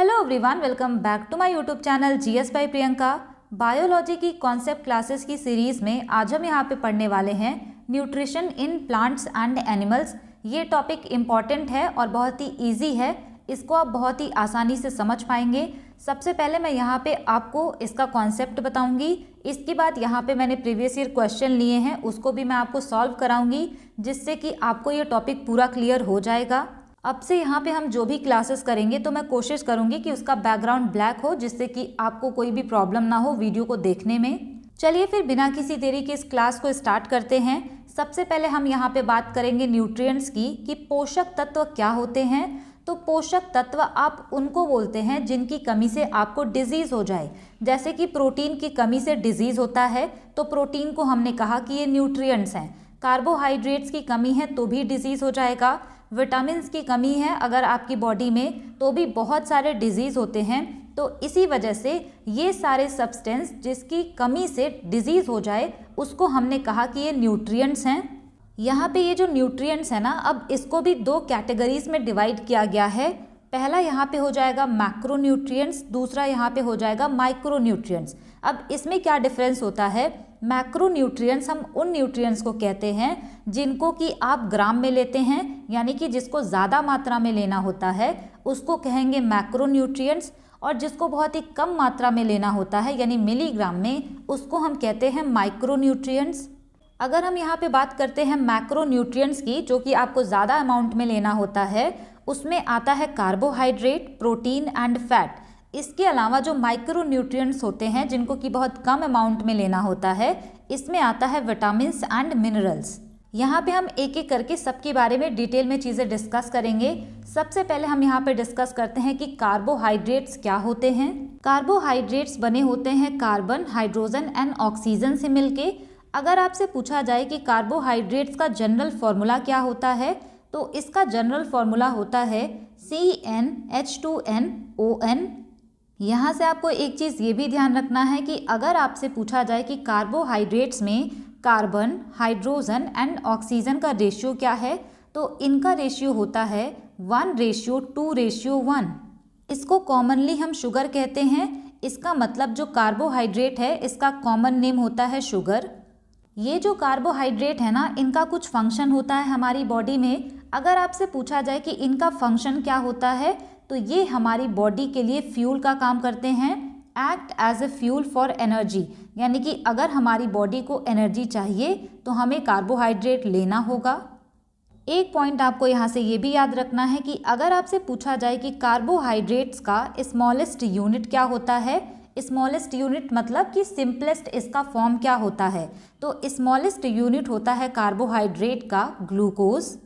Hello everyone, welcome back to my YouTube channel GS by Priyanka. Biology की concept classes की series में आज हम यहाँ पे पढ़ने वाले हैं nutrition in plants and animals. ये टॉपिक इम्पॉर्टेंट है और बहुत ही इजी है, इसको आप बहुत ही आसानी से समझ पाएंगे। सबसे पहले मैं यहाँ पे आपको इसका कॉन्सेप्ट बताऊँगी, इसके बाद यहाँ पे मैंने प्रीवियस ईयर क्वेश्चन लिए हैं उसको भी मैं आपको सॉल्व कराऊँगी, जिससे कि आपको ये टॉपिक पूरा क्लियर हो जाएगा। अब से यहाँ पे हम जो भी क्लासेस करेंगे तो मैं कोशिश करूँगी कि उसका बैकग्राउंड ब्लैक हो, जिससे कि आपको कोई भी प्रॉब्लम ना हो वीडियो को देखने में। चलिए फिर बिना किसी देरी के इस क्लास को स्टार्ट करते हैं। सबसे पहले हम यहाँ पे बात करेंगे न्यूट्रिएंट्स की कि पोषक तत्व क्या होते हैं। तो पोषक तत्व आप उनको बोलते हैं जिनकी कमी से आपको डिजीज़ हो जाए। जैसे कि प्रोटीन की कमी से डिजीज़ होता है तो प्रोटीन को हमने कहा कि ये न्यूट्रिएंट्स हैं। कार्बोहाइड्रेट्स की कमी है तो भी डिजीज़ हो जाएगा। विटामिन्स की कमी है अगर आपकी बॉडी में तो भी बहुत सारे डिजीज़ होते हैं। तो इसी वजह से ये सारे सब्सटेंस जिसकी कमी से डिजीज़ हो जाए उसको हमने कहा कि ये न्यूट्रिएंट्स हैं। यहाँ पे ये जो न्यूट्रिएंट्स है ना, अब इसको भी दो कैटेगरीज में डिवाइड किया गया है। पहला यहाँ पे हो जाएगा मैक्रोन्यूट्रिएंट्स, दूसरा यहाँ पे हो जाएगा माइक्रोन्यूट्रिएंट्स। अब इसमें क्या डिफरेंस होता है? मैक्रोन्यूट्रिएंट्स हम उन न्यूट्रिएंट्स को कहते हैं जिनको कि आप ग्राम में लेते हैं, यानी कि जिसको ज़्यादा मात्रा में लेना होता है उसको कहेंगे मैक्रोन्यूट्रिएंट्स, और जिसको बहुत ही कम मात्रा में लेना होता है यानी मिलीग्राम में, उसको हम कहते हैं माइक्रोन्यूट्रिएंट्स। अगर हम यहाँ पे बात करते हैं मैक्रोन्यूट्रिएंट्स की, जो कि आपको ज़्यादा अमाउंट में लेना होता है, उसमें आता है कार्बोहाइड्रेट, प्रोटीन एंड फैट। इसके अलावा जो माइक्रोन्यूट्रिएंट्स होते हैं जिनको कि बहुत कम अमाउंट में लेना होता है, इसमें आता है विटामिन्स एंड मिनरल्स। यहाँ पे हम एक एक करके सबके बारे में डिटेल में चीज़ें डिस्कस करेंगे। सबसे पहले हम यहाँ पे डिस्कस करते हैं कि कार्बोहाइड्रेट्स क्या होते हैं। कार्बोहाइड्रेट्स बने होते हैं कार्बन, हाइड्रोजन एंड ऑक्सीजन से मिलके। अगर आपसे पूछा जाए कि कार्बोहाइड्रेट्स का जनरल फॉर्मूला क्या होता है, तो इसका जनरल फॉर्मूला होता है CnH2nOn। यहाँ से आपको एक चीज़ ये भी ध्यान रखना है कि अगर आपसे पूछा जाए कि कार्बोहाइड्रेट्स में कार्बन, हाइड्रोजन एंड ऑक्सीजन का रेशियो क्या है, तो इनका रेशियो होता है 1:2:1। इसको कॉमनली हम शुगर कहते हैं। इसका मतलब जो कार्बोहाइड्रेट है इसका कॉमन नेम होता है शुगर। ये जो कार्बोहाइड्रेट है ना, इनका कुछ फंक्शन होता है हमारी बॉडी में। अगर आपसे पूछा जाए कि इनका फंक्शन क्या होता है, तो ये हमारी बॉडी के लिए फ्यूल का काम करते हैं, act as a fuel for energy. यानी कि अगर हमारी बॉडी को एनर्जी चाहिए तो हमें कार्बोहाइड्रेट लेना होगा। एक पॉइंट आपको यहाँ से ये भी याद रखना है कि अगर आपसे पूछा जाए कि कार्बोहाइड्रेट्स का स्मॉलेस्ट यूनिट क्या होता है, स्मॉलेस्ट यूनिट मतलब कि सिंपलेस्ट इसका फॉर्म क्या होता है, तो स्मॉलेस्ट यूनिट होता है कार्बोहाइड्रेट का ग्लूकोज।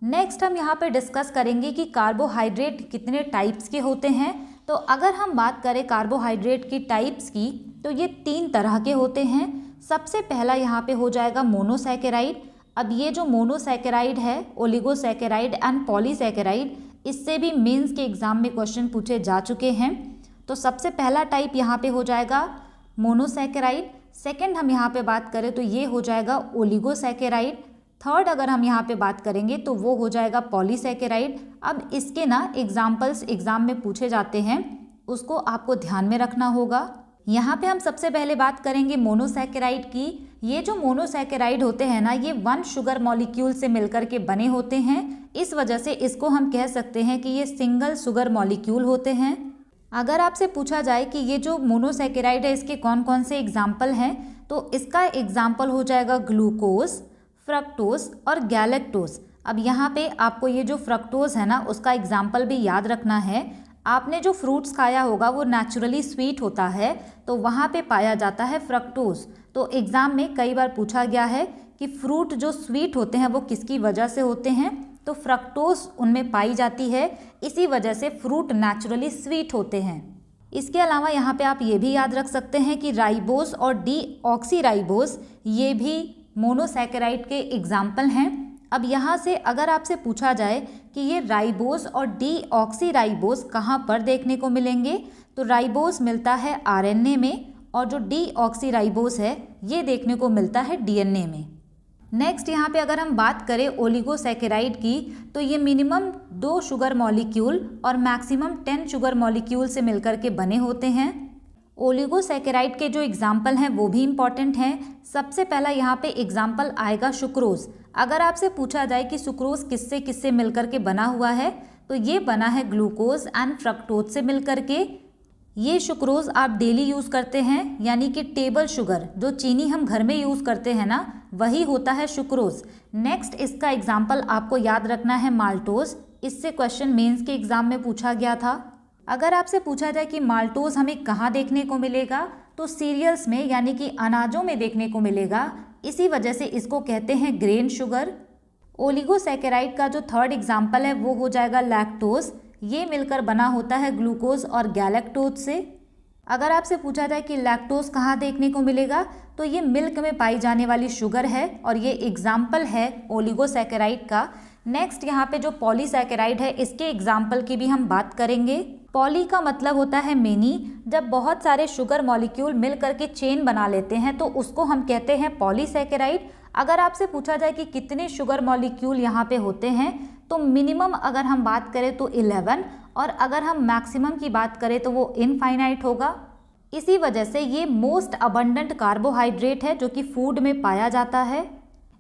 नेक्स्ट हम यहाँ पे डिस्कस करेंगे कि कार्बोहाइड्रेट कितने टाइप्स के होते हैं। तो अगर हम बात करें कार्बोहाइड्रेट की टाइप्स की, तो ये 3 तरह के होते हैं। सबसे पहला यहाँ पे हो जाएगा मोनोसैकेराइड। अब ये जो मोनोसैकेराइड है, ओलिगोसैकेराइड एंड पॉलीसैकेराइड, इससे भी मेंस के एग्जाम में क्वेश्चन पूछे जा चुके हैं। तो सबसे पहला टाइप यहाँ पे हो जाएगा मोनोसैकेराइड। सेकंड हम यहाँ पे बात करें तो ये हो जाएगा ओलिगोसैकेराइड। थर्ड अगर हम यहाँ पे बात करेंगे तो वो हो जाएगा पॉलीसैकेराइड। अब इसके ना एग्जाम्पल्स एग्जाम में पूछे जाते हैं, उसको आपको ध्यान में रखना होगा। यहाँ पे हम सबसे पहले बात करेंगे मोनोसैकेराइड की। ये जो मोनोसैकेराइड होते हैं ना, ये 1 शुगर मॉलिक्यूल से मिलकर के बने होते हैं। इस वजह से इसको हम कह सकते हैं कि ये सिंगल शुगर मॉलिक्यूल होते हैं। अगर आपसे पूछा जाए कि ये जो मोनोसैकेराइड है इसके कौन कौन से एग्जाम्पल हैं, तो इसका एग्जाम्पल हो जाएगा ग्लूकोज, फ्रक्टोज और गैलेक्टोज। अब यहाँ पे आपको ये जो फ्रक्टोज है ना, उसका एग्जाम्पल भी याद रखना है। आपने जो फ्रूट्स खाया होगा वो नेचुरली स्वीट होता है, तो वहाँ पे पाया जाता है फ्रक्टोज। तो एग्ज़ाम में कई बार पूछा गया है कि फ्रूट जो स्वीट होते हैं वो किसकी वजह से होते हैं, तो फ्रक्टोज उनमें पाई जाती है, इसी वजह से फ्रूट नेचुरली स्वीट होते हैं। इसके अलावा यहाँ पे आप ये भी याद रख सकते हैं कि राइबोस और डीऑक्सीराइबोस ये भी मोनोसैकेराइड के एग्जाम्पल हैं। अब यहाँ से अगर आपसे पूछा जाए कि ये राइबोस और डीऑक्सीराइबोस कहाँ पर देखने को मिलेंगे, तो राइबोस मिलता है आरएनए में और जो डीऑक्सीराइबोस है ये देखने को मिलता है डीएनए में। नेक्स्ट यहाँ पे अगर हम बात करें ओलिगोसैकेराइड की, तो ये मिनिमम 2 शुगर मॉलिक्यूल और मैक्सिमम 10 शुगर मॉलिक्यूल से मिलकर के बने होते हैं। ओलिगोसैकेराइड के जो एग्जाम्पल हैं वो भी इम्पॉर्टेंट हैं। सबसे पहला यहाँ पे एग्जाम्पल आएगा सुक्रोज। अगर आपसे पूछा जाए कि सुक्रोज किससे किससे मिलकर के बना हुआ है, तो ये बना है ग्लूकोज एंड फ्रक्टोज से मिलकर के। ये सुक्रोज आप डेली यूज़ करते हैं, यानी कि टेबल शुगर, जो चीनी हम घर में यूज़ करते हैं ना, वही होता है सुक्रोज। नेक्स्ट इसका एग्जाम्पल आपको याद रखना है माल्टोज। इससे क्वेश्चन मेंस के एग्जाम में पूछा गया था। अगर आपसे पूछा जाए कि माल्टोज हमें कहाँ देखने को मिलेगा, तो सीरियल्स में यानी कि अनाजों में देखने को मिलेगा। इसी वजह से इसको कहते हैं ग्रेन शुगर। ओलिगोसैकेराइड का जो थर्ड एग्जाम्पल है वो हो जाएगा लैक्टोज। ये मिलकर बना होता है ग्लूकोज और गैलेक्टोज से। अगर आपसे पूछा जाए कि लैक्टोज कहाँ देखने को मिलेगा, तो ये मिल्क में पाई जाने वाली शुगर है और ये एग्जाम्पल है ओलिगोसैकेराइड का। नेक्स्ट यहाँ पे जो पॉलीसैकेराइड है, इसके एग्जाम्पल की भी हम बात करेंगे। पॉली का मतलब होता है मेनी। जब बहुत सारे शुगर मॉलिक्यूल मिल करके चेन बना लेते हैं तो उसको हम कहते हैं पॉलीसैकेराइड। अगर आपसे पूछा जाए कि कितने शुगर मॉलिक्यूल यहाँ पे होते हैं, तो मिनिमम अगर हम बात करें तो 11, और अगर हम मैक्सिमम की बात करें तो वो इनफाइनाइट होगा। इसी वजह से ये मोस्ट अबंडेंट कार्बोहाइड्रेट है जो कि फूड में पाया जाता है।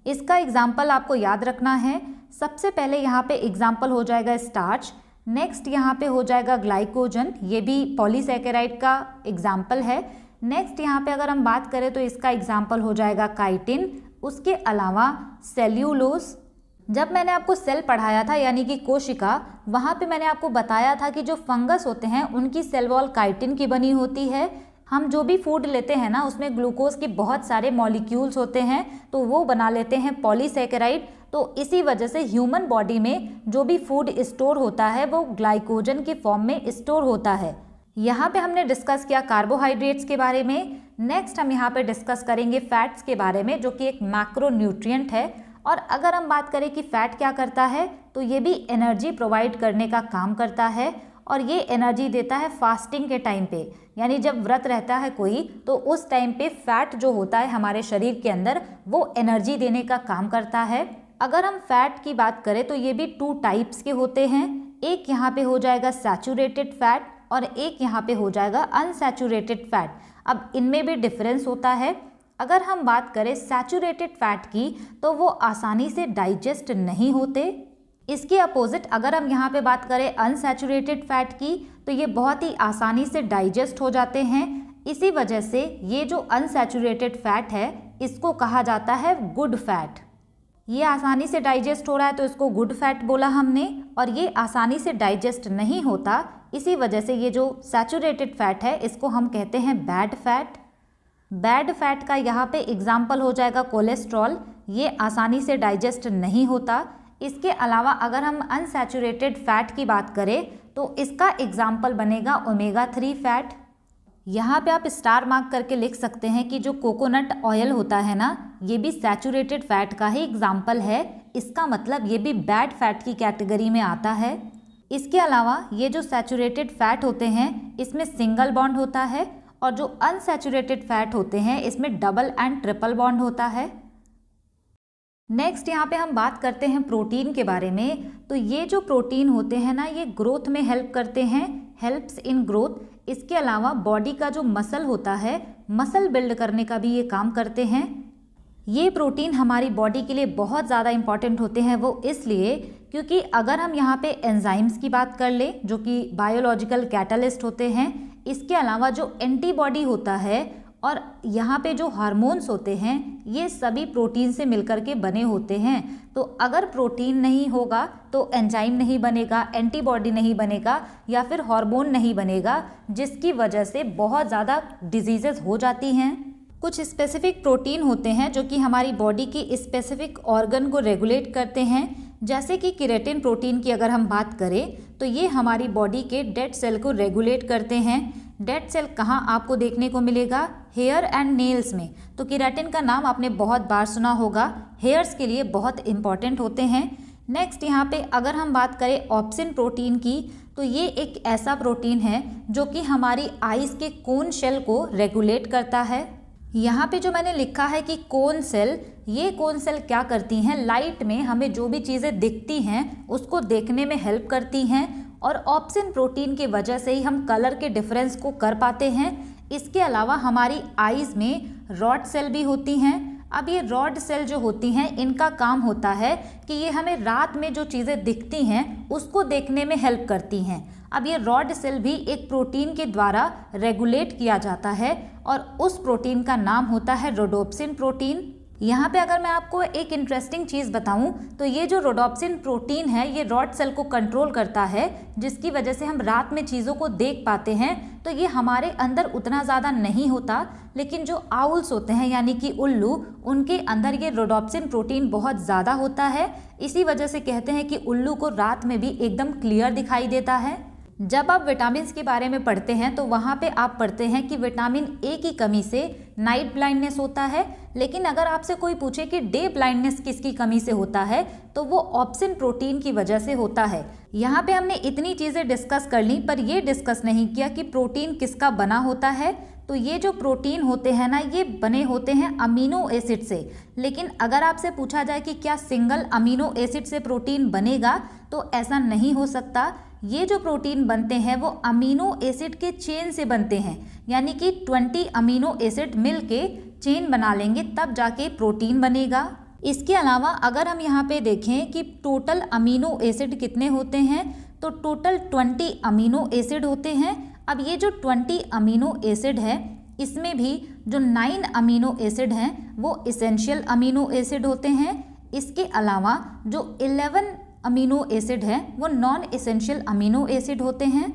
इसका एग्जाम्पल आपको याद रखना है। सबसे पहले यहाँ पे एग्जाम्पल हो जाएगा स्टार्च। नेक्स्ट यहाँ पे हो जाएगा ग्लाइकोजन, ये भी पॉलीसैकेराइड का एग्जाम्पल है। नेक्स्ट यहाँ पे अगर हम बात करें तो इसका एग्जाम्पल हो जाएगा काइटिन। उसके अलावा सेल्यूलोज। जब मैंने आपको सेल पढ़ाया था यानी कि कोशिका, वहाँ पे मैंने आपको बताया था कि जो फंगस होते हैं उनकी सेल वॉल काइटिन की बनी होती है। हम जो भी फूड लेते हैं ना, उसमें ग्लूकोज के बहुत सारे मॉलिक्यूल्स होते हैं, तो वो बना लेते हैं पॉलीसैकेराइड। तो इसी वजह से ह्यूमन बॉडी में जो भी फूड स्टोर होता है वो ग्लाइकोजन के फॉर्म में स्टोर होता है। यहाँ पे हमने डिस्कस किया कार्बोहाइड्रेट्स के बारे में। नेक्स्ट हम यहाँ पे डिस्कस करेंगे फैट्स के बारे में, जो कि एक मैक्रोन्यूट्रिएंट है। और अगर हम बात करें कि फैट क्या करता है, तो ये भी एनर्जी प्रोवाइड करने का काम करता है, और ये एनर्जी देता है फास्टिंग के टाइम पे। यानी जब व्रत रहता है कोई, तो उस टाइम पे फैट जो होता है हमारे शरीर के अंदर, वो एनर्जी देने का काम करता है। अगर हम फैट की बात करें तो ये भी 2 टाइप्स के होते हैं। एक यहाँ पे हो जाएगा सैचुरेटेड फैट और एक यहाँ पे हो जाएगा अनसैचुरेटेड फैट। अब इनमें भी डिफरेंस होता है। अगर हम बात करें सैचुरेटेड फैट की, तो वो आसानी से डाइजेस्ट नहीं होते। इसके अपोजिट अगर हम यहाँ पे बात करें अनसैचुरेटेड फैट की, तो ये बहुत ही आसानी से डाइजेस्ट हो जाते हैं। इसी वजह से ये जो अनसैचुरेटेड फैट है, इसको कहा जाता है गुड फैट। ये आसानी से डाइजेस्ट हो रहा है तो इसको गुड फैट बोला हमने, और ये आसानी से डाइजेस्ट नहीं होता, इसी वजह से ये जो सैचुरेटेड फैट है इसको हम कहते हैं बैड फैट। बैड फैट का यहाँ पे एग्जाम्पल हो जाएगा कोलेस्ट्रॉल। ये आसानी से डाइजेस्ट नहीं होता। इसके अलावा अगर हम अनसैचुरेटेड फैट की बात करें तो इसका एग्जाम्पल बनेगा ओमेगा 3 फैट। यहाँ पे आप स्टार मार्क करके लिख सकते हैं कि जो कोकोनट ऑयल होता है ना, ये भी सैचुरेटेड फैट का ही एग्जाम्पल है। इसका मतलब ये भी बैड फैट की कैटेगरी में आता है। इसके अलावा ये जो सैचुरेटेड फैट होते हैं इसमें सिंगल बॉन्ड होता है, और जो अनसैचुरेटेड फैट होते हैं इसमें डबल एंड ट्रिपल बॉन्ड होता है। नेक्स्ट यहाँ पे हम बात करते हैं प्रोटीन के बारे में। तो ये जो प्रोटीन होते हैं ना, ये ग्रोथ में हेल्प करते हैं, हेल्प्स इन ग्रोथ। इसके अलावा बॉडी का जो मसल होता है, मसल बिल्ड करने का भी ये काम करते हैं। ये प्रोटीन हमारी बॉडी के लिए बहुत ज़्यादा इंपॉर्टेंट होते हैं। वो इसलिए क्योंकि अगर हम यहाँ पे एंजाइम्स की बात कर ले, जो कि बायोलॉजिकल कैटालिस्ट होते हैं, इसके अलावा जो एंटीबॉडी होता है और यहाँ पे जो हार्मोन्स होते हैं, ये सभी प्रोटीन से मिलकर के बने होते हैं। तो अगर प्रोटीन नहीं होगा तो एंजाइम नहीं बनेगा, एंटीबॉडी नहीं बनेगा, या फिर हार्मोन नहीं बनेगा, जिसकी वजह से बहुत ज़्यादा डिजीज़ेस हो जाती हैं। कुछ स्पेसिफिक प्रोटीन होते हैं जो कि हमारी बॉडी की स्पेसिफिक ऑर्गन को रेगुलेट करते हैं। जैसे कि केराटिन प्रोटीन की अगर हम बात करें तो ये हमारी बॉडी के डेड सेल को रेगुलेट करते हैं। डेड सेल कहाँ आपको देखने को मिलेगा? हेयर एंड नेल्स में। तो केराटिन का नाम आपने बहुत बार सुना होगा, हेयर्स के लिए बहुत इंपॉर्टेंट होते हैं। नेक्स्ट यहाँ पे अगर हम बात करें ऑप्सिन प्रोटीन की, तो ये एक ऐसा प्रोटीन है जो कि हमारी आइज़ के कोन शेल को रेगुलेट करता है। यहाँ पे जो मैंने लिखा है कि कोन सेल, ये कोन सेल क्या करती हैं, लाइट में हमें जो भी चीज़ें दिखती हैं उसको देखने में हेल्प करती हैं और ऑप्सिन प्रोटीन की वजह से ही हम कलर के डिफरेंस को कर पाते हैं। इसके अलावा हमारी आईज़ में रॉड सेल भी होती हैं। अब ये रॉड सेल जो होती हैं इनका काम होता है कि ये हमें रात में जो चीज़ें दिखती हैं उसको देखने में हेल्प करती हैं। अब ये रॉड सेल भी एक प्रोटीन के द्वारा रेगुलेट किया जाता है और उस प्रोटीन का नाम होता है रोडोप्सिन प्रोटीन। यहाँ पे अगर मैं आपको एक इंटरेस्टिंग चीज़ बताऊँ तो ये जो रोडोप्सिन प्रोटीन है ये रॉड सेल को कंट्रोल करता है, जिसकी वजह से हम रात में चीज़ों को देख पाते हैं। तो ये हमारे अंदर उतना ज़्यादा नहीं होता, लेकिन जो आउल्स होते हैं यानी कि उल्लू, उनके अंदर ये रोडोप्सिन प्रोटीन बहुत ज़्यादा होता है। इसी वजह से कहते हैं कि उल्लू को रात में भी एकदम क्लियर दिखाई देता है। जब आप विटामिन के बारे में पढ़ते हैं तो वहाँ पे आप पढ़ते हैं कि विटामिन ए की कमी से नाइट ब्लाइंडनेस होता है, लेकिन अगर आपसे कोई पूछे कि डे ब्लाइंडनेस किसकी कमी से होता है तो वो ऑप्सिन प्रोटीन की वजह से होता है। यहाँ पे हमने इतनी चीज़ें डिस्कस कर ली, पर ये डिस्कस नहीं किया कि प्रोटीन किसका बना होता है। तो ये जो प्रोटीन होते हैं ना, ये बने होते हैं अमीनो एसिड से। लेकिन अगर आपसे पूछा जाए कि क्या सिंगल अमीनो एसिड से प्रोटीन बनेगा, तो ऐसा नहीं हो सकता। ये जो प्रोटीन बनते हैं वो अमीनो एसिड के चेन से बनते हैं, यानी कि 20 अमीनो एसिड मिलके चेन बना लेंगे तब जाके प्रोटीन बनेगा। इसके अलावा अगर हम यहाँ पे देखें कि टोटल अमीनो एसिड कितने होते हैं, तो टोटल 20 अमीनो एसिड होते हैं। अब ये जो 20 अमीनो एसिड है, इसमें भी जो 9 अमीनो एसिड हैं वो इसेंशियल अमीनो एसिड होते हैं। इसके अलावा जो 11 अमीनो एसिड है वो नॉन इसेंशियल अमीनो एसिड होते हैं।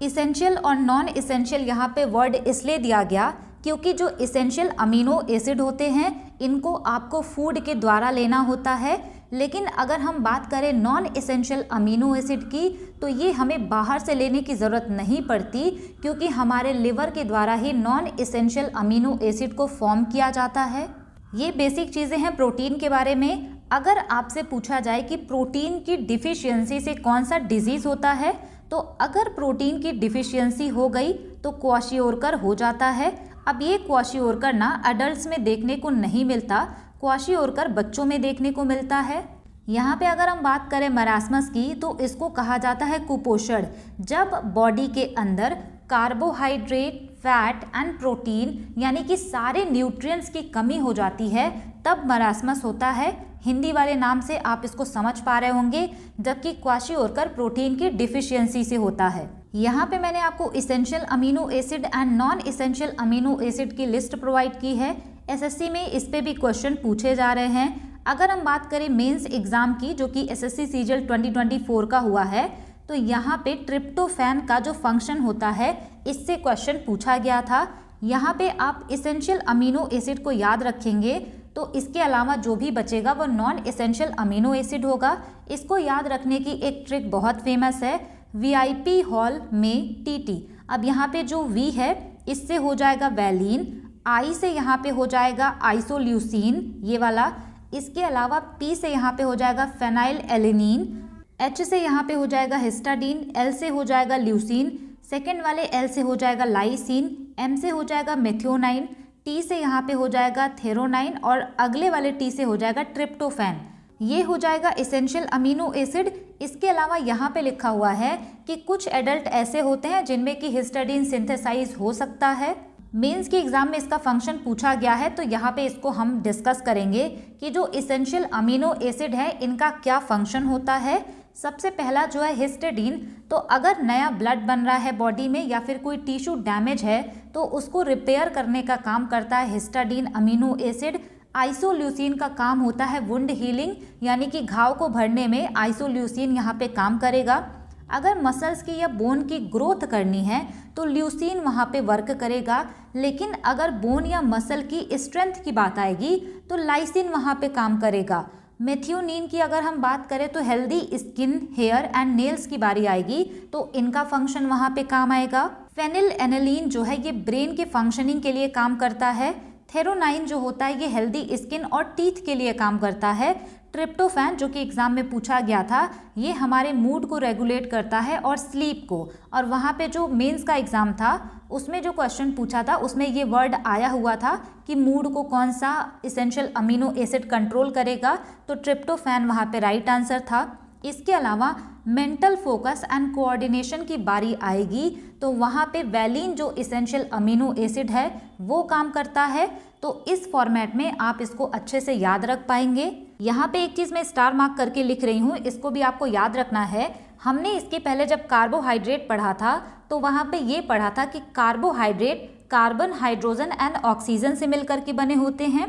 इसेंशियल और नॉन इसेंशियल यहाँ पे वर्ड इसलिए दिया गया क्योंकि जो इसेंशियल अमीनो एसिड होते हैं इनको आपको फूड के द्वारा लेना होता है, लेकिन अगर हम बात करें नॉन इसेंशियल अमीनो एसिड की तो ये हमें बाहर से लेने की ज़रूरत नहीं पड़ती, क्योंकि हमारे लिवर के द्वारा ही नॉन इसेंशियल अमीनो एसिड को फॉर्म किया जाता है। ये बेसिक चीज़ें हैं प्रोटीन के बारे में। अगर आपसे पूछा जाए कि प्रोटीन की डिफिशियंसी से कौन सा डिजीज़ होता है, तो अगर प्रोटीन की डिफिशियंसी हो गई तो क्वाशियोरकर हो जाता है। अब ये क्वाशियोरकर ना अडल्ट्स में देखने को नहीं मिलता, क्वाशियोरकर बच्चों में देखने को मिलता है। यहाँ पे अगर हम बात करें मरासमस की तो इसको कहा जाता है कुपोषण। जब बॉडी के अंदर कार्बोहाइड्रेट, फैट एंड प्रोटीन यानी कि सारे न्यूट्रिएंट्स की कमी हो जाती है तब मरासमस होता है। हिंदी वाले नाम से आप इसको समझ पा रहे होंगे, जबकि क्वाशियोरकर प्रोटीन की डिफिशियंसी से होता है। यहाँ पे मैंने आपको essential amino acid and non essential amino acid की लिस्ट प्रोवाइड की है। एसएससी में इस पे भी क्वेश्चन पूछे जा रहे हैं। अगर हम बात करें मेंस एग्जाम की, जो कि एसएससी सीजीएल 2024 का हुआ है, तो यहाँ पे ट्रिप्टोफैन का जो फंक्शन होता है इससे क्वेश्चन पूछा गया था। यहाँ पे आप इसेंशियल अमीनो एसिड को याद रखेंगे तो इसके अलावा जो भी बचेगा वो नॉन इसेंशियल अमीनो एसिड होगा। इसको याद रखने की एक ट्रिक बहुत फेमस है, वीआईपी हॉल में टीटी। अब यहाँ पे जो वी है इससे हो जाएगा वैलीन, आई से यहाँ पे हो जाएगा आइसोल्यूसिन ये वाला, इसके अलावा पी से यहाँ पे हो जाएगा फेनाइल एलेनिन, एच से यहाँ पे हो जाएगा हिस्टाडीन, एल से हो जाएगा ल्यूसिन, सेकेंड वाले एल से हो जाएगा लाइसिन, एम से हो जाएगा मेथियोनाइन, टी से यहाँ पे हो जाएगा थेरोनाइन और अगले वाले टी से हो जाएगा ट्रिप्टोफैन। ये हो जाएगा इसेंशियल अमीनो एसिड। इसके अलावा यहाँ पे लिखा हुआ है कि कुछ एडल्ट ऐसे होते हैं जिनमें कि हिस्टाडीन सिंथेसाइज हो सकता है। मेंस के एग्जाम में इसका फंक्शन पूछा गया है, तो यहाँ पे इसको हम डिस्कस करेंगे कि जो इसेंशियल अमीनो एसिड है इनका क्या फंक्शन होता है। सबसे पहला जो है हिस्टाडीन, तो अगर नया ब्लड बन रहा है बॉडी में या फिर कोई टिश्यू डैमेज है तो उसको रिपेयर करने का काम करता है हिस्टाडीन अमीनो एसिड। आइसोल्यूसिन का काम होता है वुंड हीलिंग, यानी कि घाव को भरने में आइसोल्यूसिन यहाँ पे काम करेगा। अगर मसल्स की या बोन की ग्रोथ करनी है तो ल्यूसिन वहाँ पे वर्क करेगा, लेकिन अगर बोन या मसल की स्ट्रेंथ की बात आएगी तो लाइसिन वहाँ पे काम करेगा। मेथियोनिन की अगर हम बात करें तो healthy skin, hair and nails की बारी आएगी तो इनका फंक्शन वहाँ पे काम आएगा। फेनिल एनेलिन जो है ये ब्रेन के फंक्शनिंग के लिए काम करता है। थेरोनाइन जो होता है ये हेल्दी स्किन और टीथ के लिए काम करता है। ट्रिप्टोफैन जो कि एग्जाम में पूछा गया था, ये हमारे मूड को रेगुलेट करता है और स्लीप को। और वहाँ पे जो मेंस का एग्जाम था उसमें जो क्वेश्चन पूछा था उसमें ये वर्ड आया हुआ था कि मूड को कौन सा इसेंशियल अमीनो एसिड कंट्रोल करेगा, तो ट्रिप्टोफैन वहाँ पे राइट आंसर था। इसके अलावा मेंटल फोकस एंड कोऑर्डिनेशन की बारी आएगी तो वहाँ पे वैलिन जो इसेंशियल अमीनो एसिड है वो काम करता है। तो इस फॉर्मेट में आप इसको अच्छे से याद रख पाएंगे। यहाँ पे एक चीज़ मैं स्टार मार्क करके लिख रही हूँ, इसको भी आपको याद रखना है। हमने इसके पहले जब कार्बोहाइड्रेट पढ़ा था तो वहाँ पे ये पढ़ा था कि carbohydrate carbon, hydrogen and oxygen से मिलकर के बने होते हैं।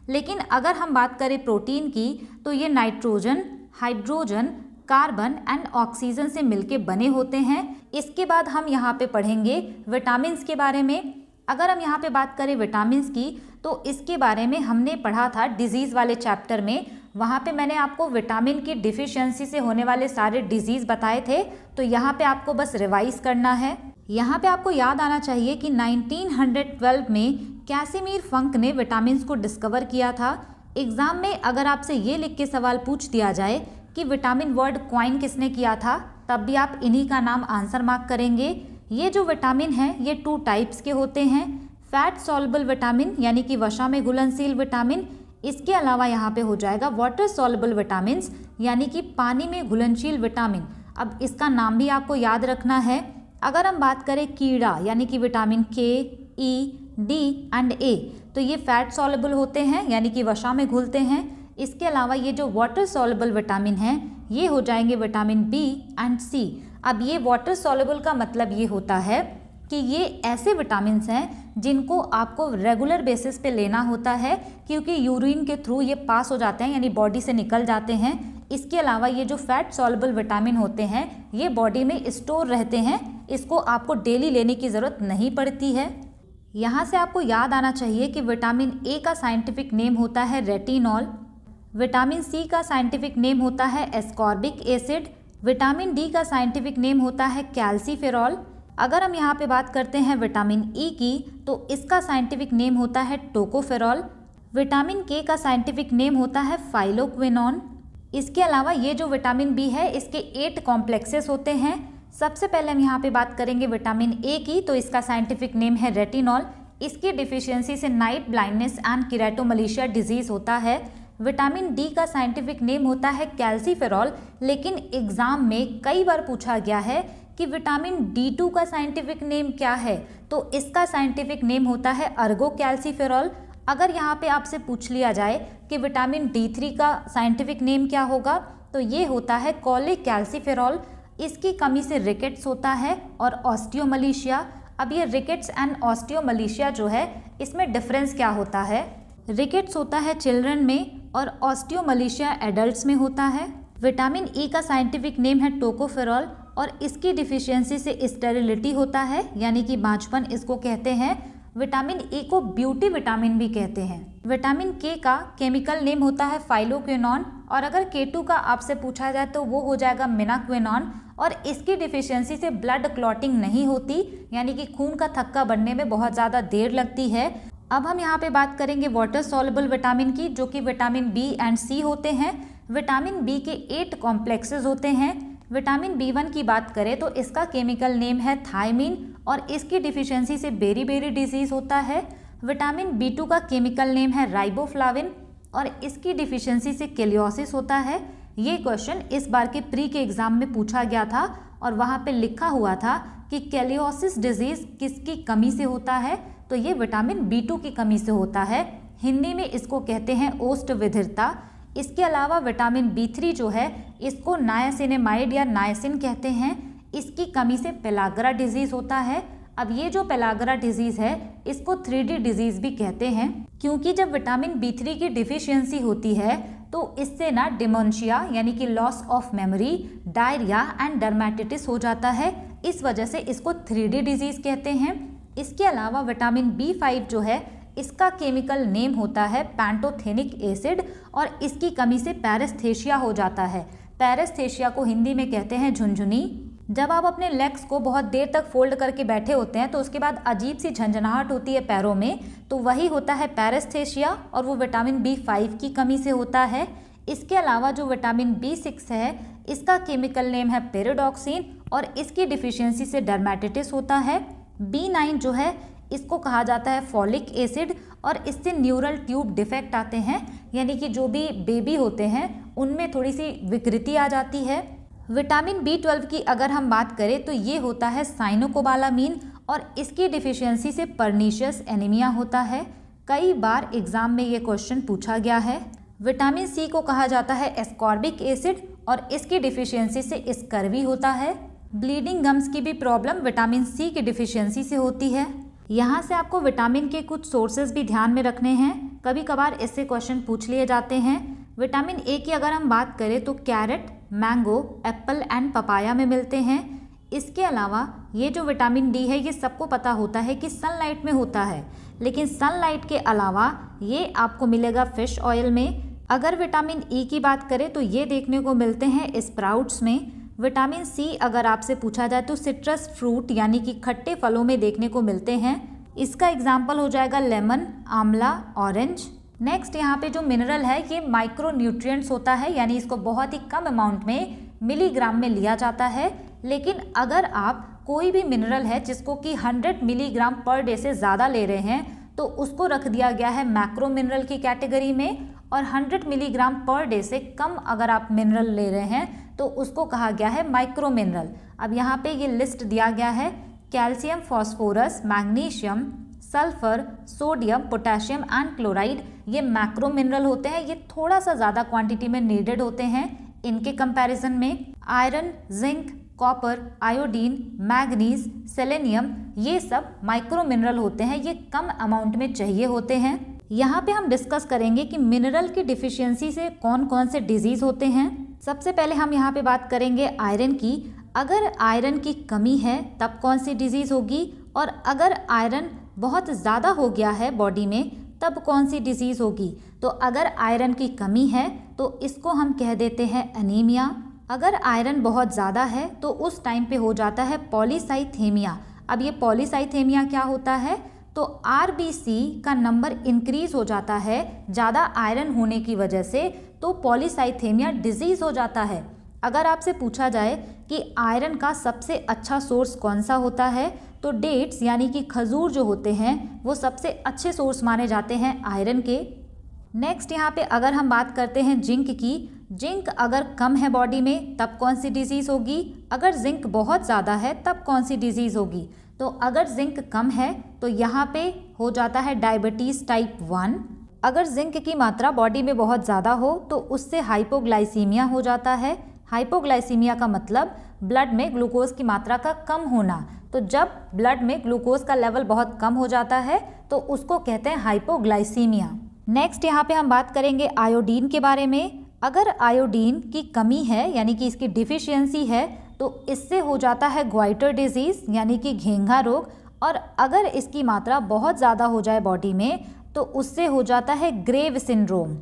लेकिन अगर हम बात करें प्रोटीन की तो ये nitrogen, hydrogen, carbon and oxygen से मिलके बने होते हैं। इसके बाद हम यहाँ पे पढ़ेंगे विटामिन के बारे में। अगर हम यहाँ पे बात करें विटामिन की तो इसके बारे में हमने पढ़ा था डिजीज़ वाले चैप्टर में। वहाँ पे मैंने आपको विटामिन की डिफिशियंसी से होने वाले सारे डिजीज़ बताए थे, तो यहाँ पे आपको बस रिवाइज करना है। यहाँ पे आपको याद आना चाहिए कि 1912 में कैसिमिर फंक ने विटामिन को डिस्कवर किया था। एग्जाम में अगर आपसे ये लिख के सवाल पूछ दिया जाए कि विटामिन वर्ड क्वाइन किसने किया था, तब भी आप इन्हीं का नाम आंसर मार्क करेंगे। ये जो विटामिन है ये 2 टाइप्स के होते हैं, फैट सॉल्युबल विटामिन यानी कि वसा में घुलनशील विटामिन। इसके अलावा यहाँ पे हो जाएगा वाटर सॉल्युबल विटामिन यानी कि पानी में घुलनशील विटामिन। अब इसका नाम भी आपको याद रखना है। अगर हम बात करें कीड़ा यानी कि विटामिन के, ई, डी एंड ए, तो ये फैट सॉल्युबल होते हैं यानी कि वसा में घुलते हैं। इसके अलावा ये जो वाटर सॉल्युबल विटामिन हैं ये हो जाएंगे विटामिन बी एंड सी। अब ये वाटर सॉल्युबल का मतलब ये होता है कि ये ऐसे विटामिन्स हैं जिनको आपको रेगुलर बेसिस पे लेना होता है, क्योंकि यूरिन के थ्रू ये पास हो जाते हैं यानी बॉडी से निकल जाते हैं। इसके अलावा ये जो फैट सॉल्युबल विटामिन होते हैं ये बॉडी में स्टोर रहते हैं, इसको आपको डेली लेने की ज़रूरत नहीं पड़ती है। यहाँ से आपको याद आना चाहिए कि विटामिन ए का साइंटिफिक नेम होता है रेटिनॉल, विटामिन सी का साइंटिफिक नेम होता है एस्कॉर्बिक एसिड, विटामिन डी का साइंटिफिक नेम होता है कैल्सीफेरॉल। अगर हम यहाँ पे बात करते हैं विटामिन ई की तो इसका साइंटिफिक नेम होता है टोकोफेरॉल, विटामिन के का साइंटिफिक नेम होता है फाइलोक्विनोन। इसके अलावा ये जो विटामिन बी है इसके 8 कॉम्प्लेक्सेस होते हैं। सबसे पहले हम यहाँ पे बात करेंगे विटामिन ए की, तो इसका साइंटिफिक नेम है रेटिनॉल। इसकी डिफिशियंसी से नाइट ब्लाइंडनेस एंड केराटोमलेशिया डिजीज़ होता है। विटामिन डी का साइंटिफिक नेम होता है कैल्सीफेरॉल, लेकिन एग्जाम में कई बार पूछा गया है कि विटामिन D2 का साइंटिफिक नेम क्या है, तो इसका साइंटिफिक नेम होता है अर्गो कैल्सीफेरॉल। अगर यहाँ पे आपसे पूछ लिया जाए कि विटामिन D3 का साइंटिफिक नेम क्या होगा, तो ये होता है कॉलिक कैल्सीफेरॉल। इसकी कमी से रिकेट्स होता है और ऑस्टियोमलेशिया। अब ये रिकेट्स एंड ऑस्टियोमलेशिया जो है इसमें डिफरेंस क्या होता है? रिकेट्स होता है चिल्ड्रन में और ऑस्टियोमलेशिया एडल्ट्स में होता है। विटामिन ई का साइंटिफिक नेम है टोकोफेरॉल और इसकी डिफिशियंसी से स्टेरिलिटी होता है यानी कि बांझपन इसको कहते हैं। विटामिन ई को ब्यूटी विटामिन भी कहते हैं। विटामिन के का केमिकल नेम होता है फाइलोक्विनोन और अगर K2 का आपसे पूछा जाए तो वो हो जाएगा मिनाक्विनोन और इसकी डिफिशियंसी से ब्लड क्लॉटिंग नहीं होती यानी कि खून का थक्का बनने में बहुत ज़्यादा देर लगती है। अब हम यहाँ पे बात करेंगे वाटर सॉल्युबल विटामिन की, जो कि विटामिन बी एंड सी होते हैं। विटामिन बी के 8 कॉम्प्लेक्सेस होते हैं। विटामिन B1 की बात करें तो इसका केमिकल नेम है थायमिन और इसकी डिफिशियंसी से बेरी डिजीज़ होता है। विटामिन B2 का केमिकल नेम है राइबोफ्लाविन और इसकी डिफिशियंसी से केलियोसिस होता है। ये क्वेश्चन इस बार के प्री के एग्ज़ाम में पूछा गया था और वहाँ पे लिखा हुआ था कि केलियोसिस डिजीज़ किसकी कमी से होता है, तो ये विटामिन B2 की कमी से होता है। हिंदी में इसको कहते हैं ओष्ठ विधिरता। इसके अलावा विटामिन B3 जो है इसको नायासिनेमाइड या नायसिन कहते हैं। इसकी कमी से पेलाग्रा डिजीज़ होता है। अब ये जो पेलाग्रा डिजीज़ है इसको 3D डिजीज़ भी कहते हैं, क्योंकि जब विटामिन B3 की डिफिशियंसी होती है तो इससे ना डिमेंशिया यानी कि loss of memory, diarrhoea and dermatitis हो जाता है। इस वजह से इसको 3D डिजीज़ कहते हैं। इसके अलावा विटामिन B5 जो है इसका केमिकल नेम होता है पैंटोथेनिक एसिड और इसकी कमी से पैरेस्थेशिया हो जाता है। पैरेस्थेशिया को हिंदी में कहते हैं झुनझुनी। जब आप अपने लेग्स को बहुत देर तक फोल्ड करके बैठे होते हैं तो उसके बाद अजीब सी झंझनाहट होती है पैरों में, तो वही होता है पैरेस्थेशिया और वो विटामिन B5 की कमी से होता है। इसके अलावा जो विटामिन B6 है इसका केमिकल नेम है पेरिडॉक्सिन और इसकी डिफिशियंसी से डर्मेटाइटिस होता है। B9 जो है इसको कहा जाता है फॉलिक एसिड और इससे न्यूरल ट्यूब डिफेक्ट आते हैं, यानी कि जो भी बेबी होते हैं उनमें थोड़ी सी विकृति आ जाती है। विटामिन B12 की अगर हम बात करें तो ये होता है साइनोकोबालामीन और इसकी डिफिशियंसी से पर्नीशियस एनीमिया होता है। कई बार एग्जाम में ये क्वेश्चन पूछा गया है। विटामिन C को कहा जाता है एस्कॉर्बिक एसिड और इसकी डिफिशियंसी से स्कर्वी होता है। ब्लीडिंग गम्स की भी प्रॉब्लम विटामिन C की डिफिशियंसी से होती है। यहाँ से आपको विटामिन के कुछ सोर्सेज भी ध्यान में रखने हैं, कभी कभार इससे क्वेश्चन पूछ लिए जाते हैं। विटामिन A की अगर हम बात करें तो carrot, mango, apple and papaya में मिलते हैं। इसके अलावा ये जो विटामिन D है ये सबको पता होता है कि सनलाइट में होता है, लेकिन सनलाइट के अलावा ये आपको मिलेगा फिश ऑयल में। अगर विटामिन E की बात करें तो ये देखने को मिलते हैं स्प्राउट्स में। विटामिन C अगर आपसे पूछा जाए तो सिट्रस फ्रूट यानी कि खट्टे फलों में देखने को मिलते हैं। इसका एग्जाम्पल हो जाएगा लेमन, आंवला, ऑरेंज। नेक्स्ट यहाँ पे जो मिनरल है ये माइक्रो न्यूट्रिएंट्स होता है, यानी इसको बहुत ही कम अमाउंट में मिलीग्राम में लिया जाता है। लेकिन अगर आप कोई भी मिनरल है जिसको कि 100 मिलीग्राम पर डे से ज़्यादा ले रहे हैं तो उसको रख दिया गया है मैक्रो मिनरल की कैटेगरी में, और 100 मिलीग्राम पर डे से कम अगर आप मिनरल ले रहे हैं तो उसको कहा गया है माइक्रो मिनरल। अब यहाँ पे ये लिस्ट दिया गया है, calcium, phosphorus, magnesium, sulphur, sodium, potassium and chloride, ये मैक्रो मिनरल होते हैं। ये थोड़ा सा ज़्यादा क्वांटिटी में नीडेड होते हैं इनके कंपैरिजन में। Iron, zinc, copper, iodine, manganese, selenium, ये सब माइक्रो मिनरल होते हैं, ये कम अमाउंट में चाहिए होते हैं। यहाँ पे हम डिस्कस करेंगे कि मिनरल की डिफिशियंसी से कौन कौन से डिजीज होते हैं। सबसे पहले हम यहाँ पे बात करेंगे आयरन की। अगर आयरन की कमी है तब कौन सी डिजीज होगी, और अगर आयरन बहुत ज़्यादा हो गया है बॉडी में तब कौन सी डिजीज होगी। तो अगर आयरन की कमी है तो इसको हम कह देते हैं एनीमिया। अगर आयरन बहुत ज़्यादा है तो उस टाइम पे हो जाता है पॉलीसाइथेमिया। अब ये पॉलीसाइथेमिया क्या होता है, तो RBC का नंबर इंक्रीज हो जाता है ज़्यादा आयरन होने की वजह से, तो पॉलीसाइथेमिया डिजीज़ हो जाता है। अगर आपसे पूछा जाए कि आयरन का सबसे अच्छा सोर्स कौन सा होता है, तो डेट्स यानी कि खजूर जो होते हैं वो सबसे अच्छे सोर्स माने जाते हैं आयरन के। नेक्स्ट यहाँ पे अगर हम बात करते हैं जिंक की, जिंक अगर कम है बॉडी में तब कौन सी डिजीज़ होगी, अगर जिंक बहुत ज़्यादा है तब कौन सी डिजीज़ होगी। तो अगर जिंक कम है तो यहाँ पे हो जाता है डायबिटीज़ टाइप 1। अगर जिंक की मात्रा बॉडी में बहुत ज़्यादा हो तो उससे हाइपोग्लाइसीमिया हो जाता है। हाइपोग्लाइसीमिया का मतलब ब्लड में ग्लूकोज की मात्रा का कम होना। तो जब ब्लड में ग्लूकोज का लेवल बहुत कम हो जाता है तो उसको कहते हैं हाइपोग्लाइसीमिया। नेक्स्ट यहाँ पे हम बात करेंगे आयोडीन के बारे में। अगर आयोडीन की कमी है यानी कि इसकी डिफिशियंसी है तो इससे हो जाता है ग्वाइटर डिजीज़ यानी कि घेंघा रोग, और अगर इसकी मात्रा बहुत ज़्यादा हो जाए बॉडी में तो उससे हो जाता है ग्रेव सिंड्रोम।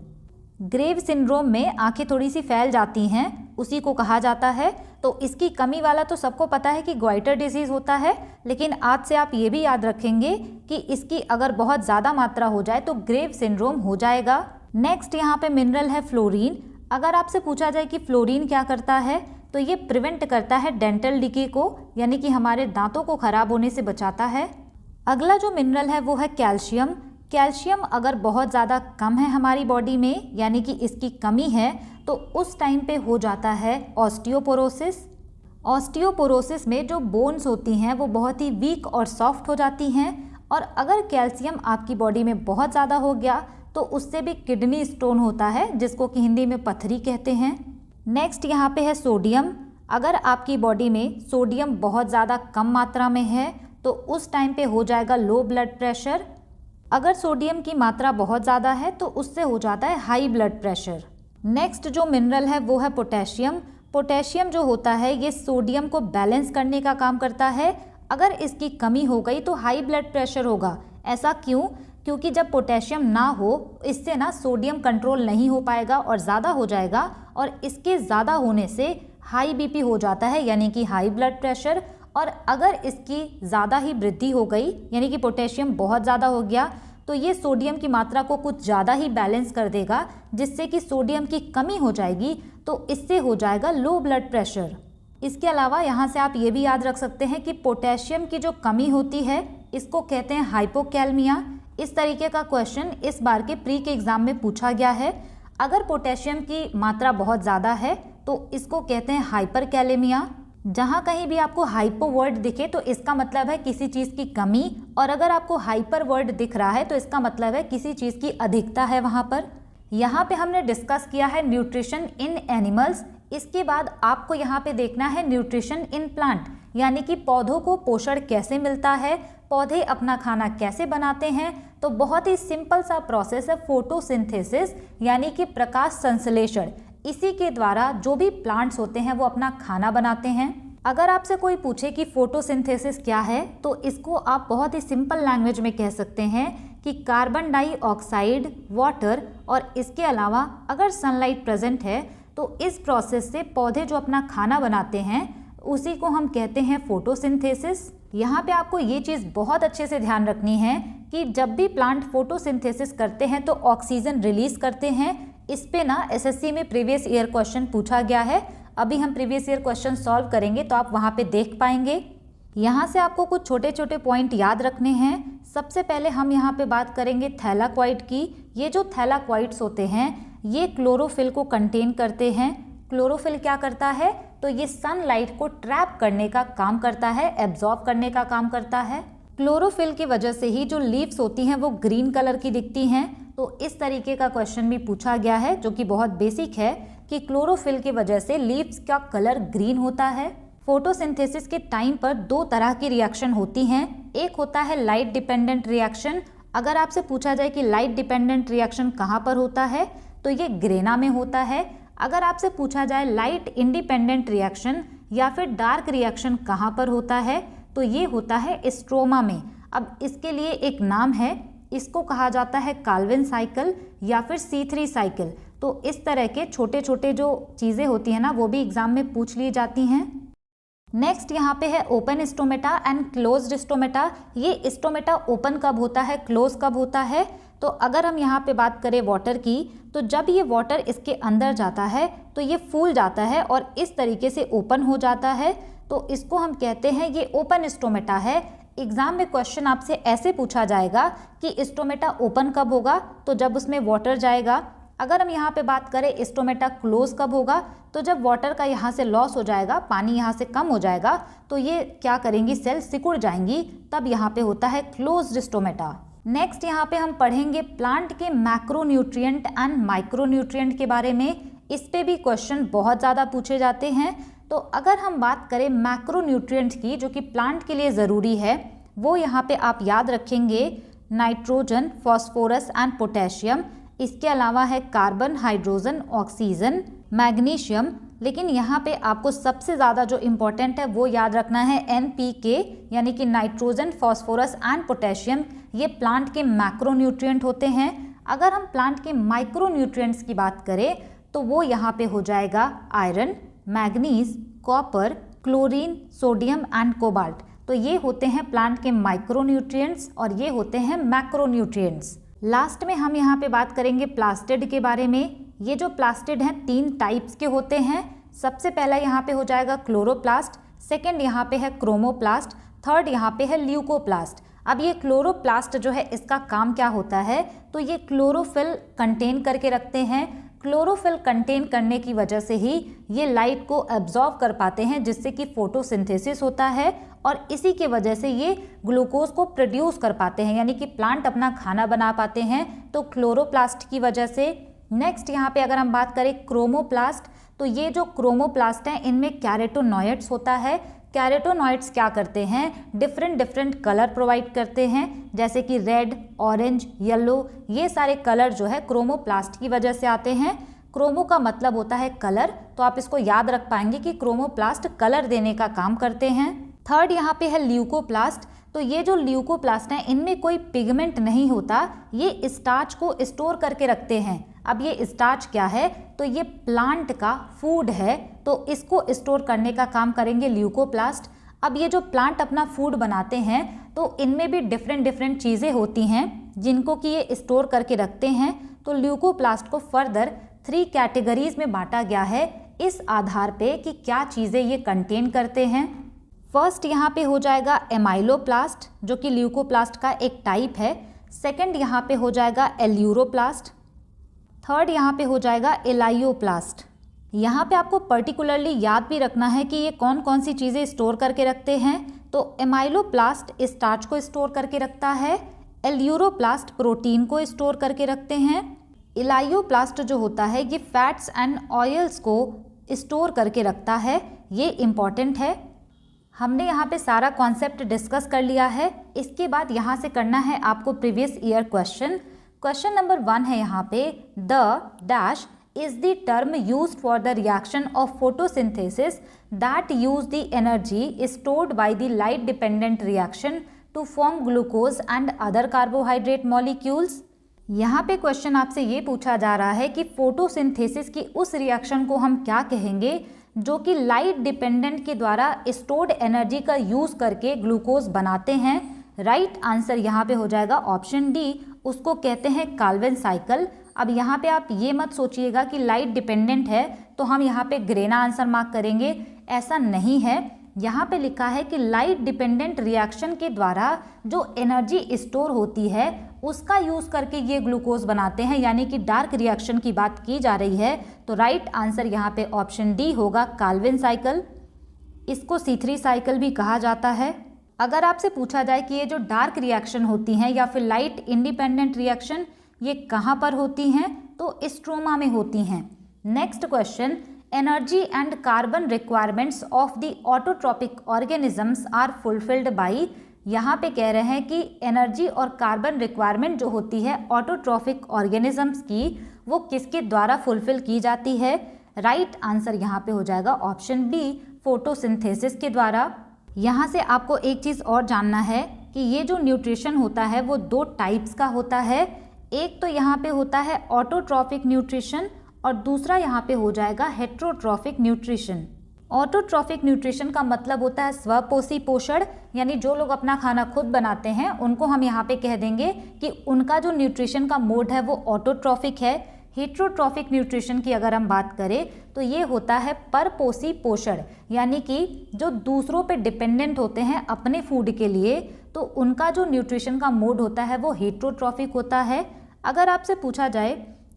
ग्रेव सिंड्रोम में आंखें थोड़ी सी फैल जाती हैं, उसी को कहा जाता है। तो इसकी कमी वाला तो सबको पता है कि ग्वाइटर डिजीज़ होता है, लेकिन आज से आप ये भी याद रखेंगे कि इसकी अगर बहुत ज़्यादा मात्रा हो जाए तो ग्रेव सिंड्रोम हो जाएगा। नेक्स्ट यहाँ पे मिनरल है फ्लोरीन। अगर आपसे पूछा जाए कि फ्लोरीन क्या करता है, तो ये प्रिवेंट करता है डेंटल डिके को, यानी कि हमारे दांतों को खराब होने से बचाता है। अगला जो मिनरल है वो है कैल्शियम। कैल्शियम अगर बहुत ज़्यादा कम है हमारी बॉडी में यानी कि इसकी कमी है तो उस टाइम पे हो जाता है ऑस्टियोपोरोसिस। ऑस्टियोपोरोसिस में जो बोन्स होती हैं वो बहुत ही वीक और सॉफ्ट हो जाती हैं, और अगर कैल्शियम आपकी बॉडी में बहुत ज़्यादा हो गया तो उससे भी किडनी स्टोन होता है, जिसको कि हिंदी में पथरी कहते हैं। नेक्स्ट यहाँ पे है सोडियम। अगर आपकी बॉडी में सोडियम बहुत ज़्यादा कम मात्रा में है तो उस टाइम पे हो जाएगा लो ब्लड प्रेशर। अगर सोडियम की मात्रा बहुत ज़्यादा है तो उससे हो जाता है हाई ब्लड प्रेशर। नेक्स्ट जो मिनरल है वो है पोटेशियम। पोटेशियम जो होता है ये सोडियम को बैलेंस करने का काम करता है। अगर इसकी कमी हो गई तो हाई ब्लड प्रेशर होगा। ऐसा क्यों? क्योंकि जब पोटेशियम ना हो इससे ना सोडियम कंट्रोल नहीं हो पाएगा और ज़्यादा हो जाएगा, और इसके ज़्यादा होने से हाई बीपी हो जाता है यानी कि हाई ब्लड प्रेशर। और अगर इसकी ज़्यादा ही वृद्धि हो गई यानी कि पोटेशियम बहुत ज़्यादा हो गया तो ये सोडियम की मात्रा को कुछ ज़्यादा ही बैलेंस कर देगा, जिससे कि सोडियम की कमी हो जाएगी, तो इससे हो जाएगा लो ब्लड प्रेशर। इसके अलावा यहाँ से आप ये भी याद रख सकते हैं कि पोटेशियम की जो कमी होती है इसको कहते हैं हाइपोकैलमिया। इस तरीके का क्वेश्चन इस बार के प्री के एग्जाम में पूछा गया है। अगर पोटेशियम की मात्रा बहुत ज़्यादा है तो इसको कहते हैं हाइपरकैलेमिया। जहाँ कहीं भी आपको हाइपो वर्ड दिखे तो इसका मतलब है किसी चीज़ की कमी, और अगर आपको हाइपर वर्ड दिख रहा है तो इसका मतलब है किसी चीज़ की अधिकता है वहाँ पर। यहाँ पे हमने डिस्कस किया है न्यूट्रिशन इन एनिमल्स। इसके बाद आपको यहाँ पे देखना है न्यूट्रिशन इन प्लांट, यानी कि पौधों को पोषण कैसे मिलता है, पौधे अपना खाना कैसे बनाते हैं। तो बहुत ही सिंपल सा प्रोसेस है फोटोसिंथेसिस, यानी कि प्रकाश संश्लेषण। इसी के द्वारा जो भी प्लांट्स होते हैं वो अपना खाना बनाते हैं। अगर आपसे कोई पूछे कि फोटोसिंथेसिस क्या है तो इसको आप बहुत ही सिंपल लैंग्वेज में कह सकते हैं कि कार्बन डाइऑक्साइड, वाटर और इसके अलावा अगर सनलाइट प्रेजेंट है तो इस प्रोसेस से पौधे जो अपना खाना बनाते हैं उसी को हम कहते हैं फोटोसिंथेसिस। यहाँ पे आपको ये चीज़ बहुत अच्छे से ध्यान रखनी है कि जब भी प्लांट फोटोसिंथेसिस करते हैं तो ऑक्सीजन रिलीज करते हैं। इस पे ना एसएससी में प्रीवियस ईयर क्वेश्चन पूछा गया है। अभी हम प्रीवियस ईयर क्वेश्चन सॉल्व करेंगे तो आप वहाँ पे देख पाएंगे। यहाँ से आपको कुछ छोटे छोटे पॉइंट याद रखने हैं। सबसे पहले हम यहाँ पे बात करेंगे थैलाक्वाइड की। ये जो थैलाक्वाइड्स होते हैं ये क्लोरोफिल को कंटेन करते हैं। क्लोरोफिल क्या करता है, तो ये सनलाइट को ट्रैप करने का काम करता है, एब्जॉर्ब करने का काम करता है। क्लोरोफिल की वजह से ही जो लीव्स होती हैं वो ग्रीन कलर की दिखती हैं। तो इस तरीके का क्वेश्चन भी पूछा गया है जो कि बहुत बेसिक है कि क्लोरोफिल की वजह से लीव्स का कलर ग्रीन होता है। फोटोसिंथेसिस के टाइम पर दो तरह की रिएक्शन होती हैं। एक होता है लाइट डिपेंडेंट रिएक्शन। अगर आपसे पूछा जाए कि लाइट डिपेंडेंट रिएक्शन कहाँ पर होता है तो ये ग्रेना में होता है। अगर आपसे पूछा जाए लाइट इंडिपेंडेंट रिएक्शन या फिर डार्क रिएक्शन कहाँ पर होता है तो ये होता है स्ट्रोमा में। अब इसके लिए एक नाम है, इसको कहा जाता है काल्विन साइकिल या फिर C3 साइकिल। तो इस तरह के छोटे छोटे जो चीज़ें होती हैं ना वो भी एग्जाम में पूछ ली जाती हैं। नेक्स्ट यहाँ पे है open stomata and closed stomata. ये स्टोमेटा ओपन कब होता है, क्लोज कब होता है, तो अगर हम यहाँ पे बात करें वाटर की तो जब ये वाटर इसके अंदर जाता है तो ये फूल जाता है और इस तरीके से ओपन हो जाता है। तो इसको हम कहते हैं ये ओपन स्टोमेटा है। एग्जाम में क्वेश्चन आपसे ऐसे पूछा जाएगा कि स्टोमेटा ओपन कब होगा, तो जब उसमें वाटर जाएगा। अगर हम यहाँ पे बात करें स्टोमेटा क्लोज कब होगा, तो जब वाटर का यहाँ से लॉस हो जाएगा, पानी यहाँ से कम हो जाएगा तो ये क्या करेंगी, सेल सिकुड़ जाएंगी, तब यहाँ पे होता है क्लोज्ड स्टोमेटा। नेक्स्ट यहाँ पे हम पढ़ेंगे प्लांट के मैक्रोन्यूट्रिएंट एंड माइक्रोन्यूट्रिएंट के बारे में। इस पे भी क्वेश्चन बहुत ज़्यादा पूछे जाते हैं। तो अगर हम बात करें मैक्रोन्यूट्रिएंट की जो कि प्लांट के लिए ज़रूरी है, वो यहाँ पे आप याद रखेंगे नाइट्रोजन, फॉस्फोरस एंड पोटेशियम। इसके अलावा है कार्बन, हाइड्रोजन, ऑक्सीजन, मैग्नीशियम। लेकिन यहाँ पे आपको सबसे ज़्यादा जो इम्पोर्टेंट है वो याद रखना है NPK, यानी कि नाइट्रोजन, फॉस्फोरस एंड पोटेशियम। ये प्लांट के मैक्रोन्यूट्रिएंट होते हैं। अगर हम प्लांट के माइक्रोन्यूट्रिएंट्स की बात करें तो वो यहाँ पे हो जाएगा iron, manganese, copper, chlorine, sodium and cobalt. तो ये होते हैं प्लांट के माइक्रोन्यूट्रिएंट्स और ये होते हैं मैक्रोन्यूट्रिएंट्स। लास्ट में हम यहाँ पे बात करेंगे प्लास्टिड के बारे में। ये जो प्लास्टिड हैं 3 टाइप्स के होते हैं। सबसे पहला यहाँ पे हो जाएगा क्लोरोप्लास्ट, सेकंड यहाँ पे है क्रोमोप्लास्ट, थर्ड यहाँ पे है ल्यूकोप्लास्ट। अब ये क्लोरोप्लास्ट जो है इसका काम क्या होता है, तो ये क्लोरोफिल कंटेन करके रखते हैं। क्लोरोफिल कंटेन करने की वजह से ही ये लाइट को एब्जॉर्ब कर पाते हैं, जिससे कि फोटोसिंथेसिस होता है और इसी के वजह से ये ग्लूकोज को प्रोड्यूस कर पाते हैं, यानी कि प्लांट अपना खाना बना पाते हैं, तो क्लोरोप्लास्ट की वजह से। नेक्स्ट यहाँ पे अगर हम बात करें क्रोमोप्लास्ट, तो ये जो क्रोमोप्लास्ट हैं इनमें कैरोटेनॉइड्स होता है। कैरोटेनॉइड्स क्या करते हैं, डिफरेंट कलर प्रोवाइड करते हैं, जैसे कि रेड, ऑरेंज, येलो। ये सारे कलर जो है क्रोमोप्लास्ट की वजह से आते हैं। क्रोमो का मतलब होता है कलर, तो आप इसको याद रख पाएंगे कि क्रोमोप्लास्ट कलर देने का काम करते हैं। थर्ड यहाँ पे है ल्यूकोप्लास्ट। तो ये जो ल्यूकोप्लास्ट हैं इनमें कोई पिगमेंट नहीं होता, ये स्टार्च को स्टोर करके रखते हैं। अब ये स्टार्च क्या है, तो ये प्लांट का फूड है, तो इसको स्टोर करने का काम करेंगे ल्यूकोप्लास्ट। अब ये जो प्लांट अपना फूड बनाते हैं तो इनमें भी डिफरेंट डिफरेंट चीज़ें होती हैं जिनको कि ये स्टोर करके रखते हैं। तो ल्यूकोप्लास्ट को फर्दर 3 कैटेगरीज में बांटा गया है इस आधार पे कि क्या चीज़ें ये कंटेन करते हैं। फर्स्ट यहाँ पे हो जाएगा एमाइलोप्लास्ट, जो कि ल्यूकोप्लास्ट का एक टाइप है। सेकंड यहाँ पे हो जाएगा एल्यूरोप्लास्ट। थर्ड यहाँ पे हो जाएगा एलाइयोप्लास्ट। यहाँ पे आपको पर्टिकुलरली याद भी रखना है कि ये कौन कौन सी चीज़ें स्टोर करके रखते हैं। तो एमाइलोप्लास्ट स्टार्च को स्टोर करके रखता है, एल्यूरोप्लास्ट प्रोटीन को स्टोर करके रखते हैं, एलाइयोप्लास्ट जो होता है ये फैट्स एंड ऑयल्स को स्टोर करके रखता है। ये इम्पॉर्टेंट है। हमने यहाँ पे सारा कॉन्सेप्ट डिस्कस कर लिया है। इसके बाद यहाँ से करना है आपको previous year question. Question number 1 है यहाँ पे, the dash is the term used for the reaction of photosynthesis that use the energy stored by the light dependent reaction to form glucose and other carbohydrate molecules। यहाँ पे question आपसे ये पूछा जा रहा है कि फोटोसिंथेसिस की उस रिएक्शन को हम क्या कहेंगे जो कि लाइट डिपेंडेंट के द्वारा स्टोर्ड एनर्जी का यूज करके ग्लूकोज बनाते हैं। राइट आंसर यहाँ पे हो जाएगा ऑप्शन डी, उसको कहते हैं काल्विन साइकिल। अब यहाँ पे आप ये मत सोचिएगा कि लाइट डिपेंडेंट है तो हम यहाँ पे ग्रे ना आंसर मार्क करेंगे, ऐसा नहीं है। यहाँ पे लिखा है कि लाइट डिपेंडेंट रिएक्शन के द्वारा जो एनर्जी स्टोर होती है उसका यूज़ करके ये ग्लूकोज बनाते हैं, यानी कि डार्क रिएक्शन की बात की जा रही है। तो राइट आंसर यहाँ पे ऑप्शन डी होगा, काल्विन साइकिल। इसको C3 साइकिल भी कहा जाता है। अगर आपसे पूछा जाए कि ये जो डार्क रिएक्शन होती हैं या फिर लाइट इंडिपेंडेंट रिएक्शन ये कहाँ पर होती हैं, तो स्ट्रोमा में होती हैं। Next question, energy and carbon requirements of the autotrophic organisms are fulfilled by. यहाँ पे कह रहे हैं कि एनर्जी और कार्बन रिक्वायरमेंट जो होती है ऑटोट्रॉपिक ऑर्गेनिजम्स की वो किसके द्वारा फुलफिल की जाती है। राइट आंसर यहाँ पे हो जाएगा ऑप्शन बी, फोटोसिंथेसिस के द्वारा। यहाँ से आपको एक चीज़ और जानना है कि ये जो न्यूट्रिशन होता है वो 2 टाइप्स का होता है। एक तो यहाँ पे होता है ऑटोट्रॉफिक न्यूट्रिशन और दूसरा यहाँ पे हो जाएगा हेट्रोट्रॉफिक न्यूट्रिशन। ऑटोट्रॉफिक न्यूट्रिशन का मतलब होता है स्वपोषी पोषण, यानी जो लोग अपना खाना खुद बनाते हैं उनको हम यहाँ पे कह देंगे कि उनका जो न्यूट्रिशन का मोड है वो ऑटोट्रॉफिक है। हेट्रोट्रॉफिक न्यूट्रिशन की अगर हम बात करें तो ये होता है परपोषी पोषण, यानी कि जो दूसरों पे डिपेंडेंट होते हैं अपने फूड के लिए, तो उनका जो न्यूट्रिशन का मोड होता है वो हेट्रोट्रॉफिक होता है। अगर आपसे पूछा जाए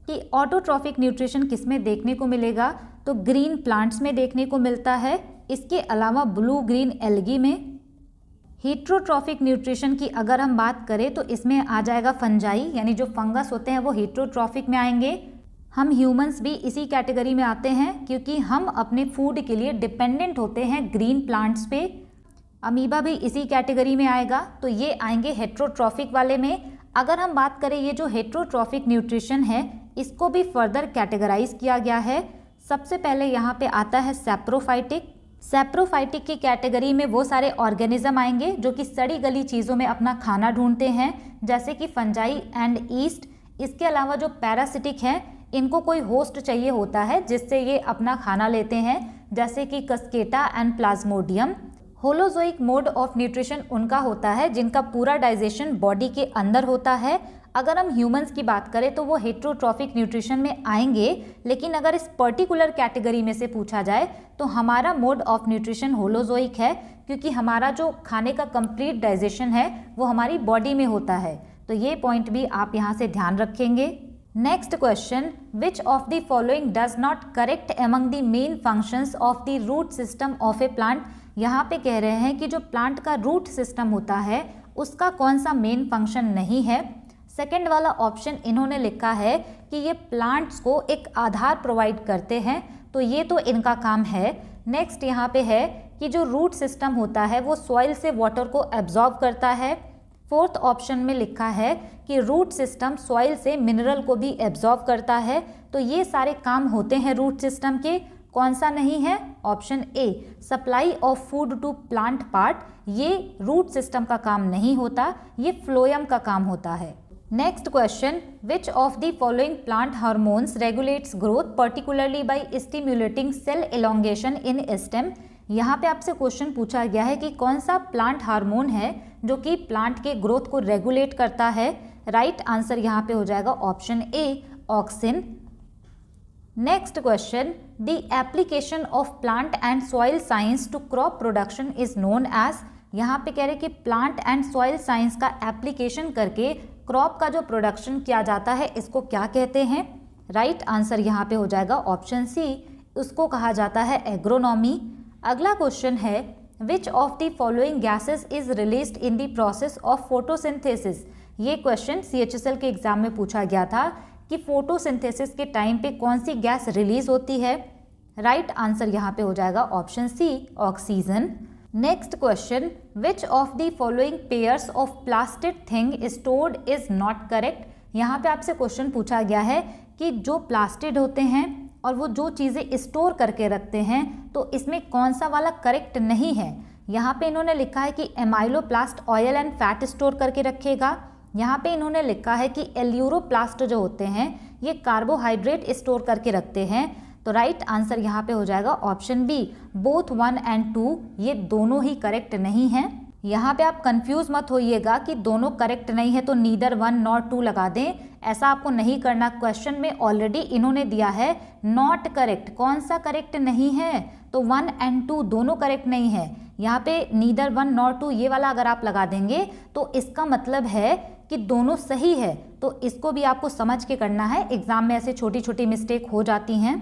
कि ऑटोट्रॉफिक न्यूट्रिशन किस में देखने को मिलेगा, तो ग्रीन प्लांट्स में देखने को मिलता है, इसके अलावा ब्लू ग्रीन एल्गी में। हेट्रोट्रॉफिक न्यूट्रिशन की अगर हम बात करें तो इसमें आ जाएगा फंजाई, यानी जो फंगस होते हैं वो हेट्रोट्रॉफिक में आएंगे। हम ह्यूमंस भी इसी कैटेगरी में आते हैं क्योंकि हम अपने फूड के लिए डिपेंडेंट होते हैं ग्रीन प्लांट्स पे। अमीबा भी इसी कैटेगरी में आएगा, तो ये आएंगे हेट्रोट्रॉफिक वाले में। अगर हम बात करें ये जो हेट्रोट्रॉफिक न्यूट्रिशन है इसको भी फर्दर कैटेगराइज किया गया है। सबसे पहले यहाँ पे आता है सैप्रोफाइटिक। सैप्रोफाइटिक की कैटेगरी में वो सारे ऑर्गेनिज्म आएंगे जो कि सड़ी गली चीज़ों में अपना खाना ढूंढते हैं, जैसे कि फंजाई एंड ईस्ट। इसके अलावा जो पैरासिटिक हैं इनको कोई होस्ट चाहिए होता है जिससे ये अपना खाना लेते हैं, जैसे कि Cuscuta and Plasmodium. Holozoic mode of nutrition उनका होता है जिनका पूरा डाइजेशन बॉडी के अंदर होता है। अगर हम ह्यूमंस की बात करें तो वो हेट्रोट्रॉफिक न्यूट्रिशन में आएंगे, लेकिन अगर इस पर्टिकुलर कैटेगरी में से पूछा जाए तो हमारा मोड ऑफ न्यूट्रिशन होलोजोइक है, क्योंकि हमारा जो खाने का कंप्लीट डाइजेशन है वो हमारी बॉडी में होता है। तो ये पॉइंट भी आप यहाँ से ध्यान रखेंगे। Next question, which of the following does not correct among the main functions of the root system of a plant. यहाँ पे कह रहे हैं कि जो प्लांट का रूट सिस्टम होता है उसका कौन सा मेन फंक्शन नहीं है। सेकेंड वाला ऑप्शन इन्होंने लिखा है कि ये प्लांट्स को एक आधार प्रोवाइड करते हैं, तो ये तो इनका काम है। नेक्स्ट यहाँ पे है कि जो रूट सिस्टम होता है वो सॉइल से वाटर को एब्जॉर्ब करता है। फोर्थ ऑप्शन में लिखा है कि रूट सिस्टम सॉइल से मिनरल को भी एब्जॉर्ब करता है। तो ये सारे काम होते हैं रूट सिस्टम के। कौन सा नहीं है? Option A, supply of food to plant part, ये रूट सिस्टम का काम नहीं होता, ये फ्लोएम का काम होता है। Next question, which of the following plant hormones regulates growth particularly by stimulating cell elongation in stem. यहाँ पे आपसे क्वेश्चन पूछा गया है कि कौन सा प्लांट हार्मोन है जो कि प्लांट के ग्रोथ को रेगुलेट करता है। राइट आंसर यहाँ पे हो जाएगा option A, auxin. Next question, the application of plant and soil science to crop production is known as. यहाँ पे कह रहे कि प्लांट एंड सॉइल साइंस का एप्लीकेशन करके क्रॉप का जो प्रोडक्शन किया जाता है इसको क्या कहते हैं। राइट आंसर यहाँ पे हो जाएगा ऑप्शन सी, उसको कहा जाता है एग्रोनॉमी। अगला क्वेश्चन है, विच of the following gases is released in the process of photosynthesis. ये क्वेश्चन CHSL के एग्जाम में पूछा गया था कि फोटोसिंथेसिस के टाइम पे कौन सी गैस रिलीज होती है। राइट आंसर यहाँ पे हो जाएगा option C, oxygen. Next question, which of the following pairs of plastid thing stored is not correct. यहाँ पे आपसे क्वेश्चन पूछा गया है कि जो प्लास्टिड होते हैं और वो जो चीज़ें स्टोर करके रखते हैं तो इसमें कौन सा वाला करेक्ट नहीं है। यहाँ पे इन्होंने लिखा है कि amyloplast oil and fat store करके रखेगा। यहाँ पे इन्होंने लिखा है कि एल्यूरोप्लास्ट जो होते हैं ये कार्बोहाइड्रेट स्टोर करके रखते हैं। तो राइट आंसर यहाँ पे हो जाएगा ऑप्शन बी, बोथ 1 and 2, ये दोनों ही करेक्ट नहीं हैं। यहाँ पे आप कंफ्यूज मत होइएगा कि दोनों करेक्ट नहीं है तो नीदर 1 नॉर 2 लगा दें, ऐसा आपको नहीं करना। क्वेश्चन में ऑलरेडी इन्होंने दिया है नॉट करेक्ट, कौन सा करेक्ट नहीं है, तो 1 and 2 दोनों करेक्ट नहीं है। यहाँ पे नीदर 1 नॉर 2 ये वाला अगर आप लगा देंगे तो इसका मतलब है कि दोनों सही है। तो इसको भी आपको समझ के करना है, एग्जाम में ऐसे छोटी छोटी मिस्टेक हो जाती हैं।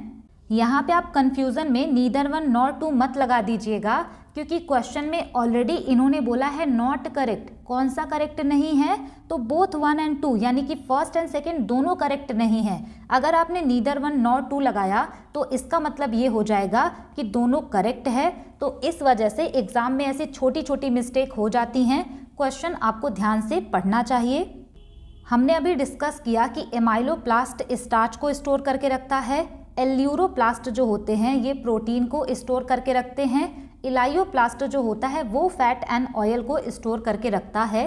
यहाँ पे आप कंफ्यूजन में नीदर 1 नॉर 2 मत लगा दीजिएगा क्योंकि क्वेश्चन में ऑलरेडी इन्होंने बोला है नॉट करेक्ट, कौन सा करेक्ट नहीं है, तो बोथ 1 and 2 यानी कि फर्स्ट एंड सेकंड दोनों करेक्ट नहीं है। अगर आपने नीदर 1 नॉर 2 लगाया तो इसका मतलब ये हो जाएगा कि दोनों करेक्ट है। तो इस वजह से एग्जाम में ऐसी छोटी छोटी मिस्टेक हो जाती हैं, क्वेश्चन आपको ध्यान से पढ़ना चाहिए। हमने अभी डिस्कस किया कि एमाइलोप्लास्ट स्टार्च को स्टोर करके रखता है, एल्यूरोप्लास्ट जो होते हैं ये प्रोटीन को स्टोर करके रखते हैं, इलायोप्लास्ट जो होता है वो फैट एंड ऑयल को स्टोर करके रखता है।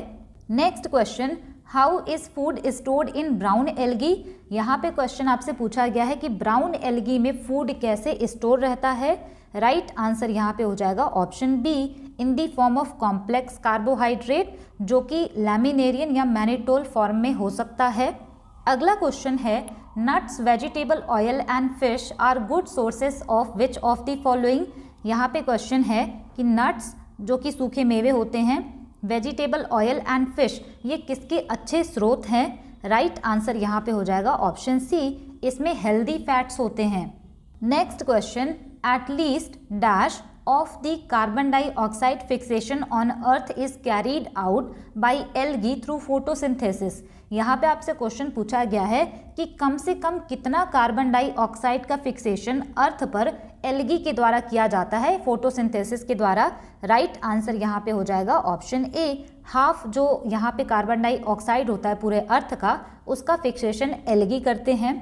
Next question, how is food stored in brown algae. यहाँ पे क्वेश्चन आपसे पूछा गया है कि ब्राउन एल्गी में फूड कैसे स्टोर रहता है। राइट आंसर यहाँ पे हो जाएगा option B, in the form of complex carbohydrate, जो कि लैमिनेरियन या मैनिटोल फॉर्म में हो सकता है। अगला क्वेश्चन है, nuts, vegetable oil and fish are good sources of which of the following. यहाँ पे क्वेश्चन है कि नट्स जो कि सूखे मेवे होते हैं, वेजिटेबल ऑयल एंड फिश ये किसके अच्छे स्रोत हैं। राइट आंसर यहाँ पे हो जाएगा ऑप्शन सी, इसमें हेल्दी फैट्स होते हैं। Next question, at least dash of the carbon dioxide fixation on earth is carried out by algae through photosynthesis। यहाँ पे आपसे क्वेश्चन पूछा गया है कि कम से कम कितना कार्बन डाइऑक्साइड का फिक्सेशन अर्थ पर एल्गी के द्वारा किया जाता है, फोटोसिंथेसिस के द्वारा। राइट आंसर यहाँ पे हो जाएगा ऑप्शन ए, हाफ जो यहाँ पे कार्बन डाइऑक्साइड होता है पूरे अर्थ का उसका फिक्सेशन एल्गी करते हैं।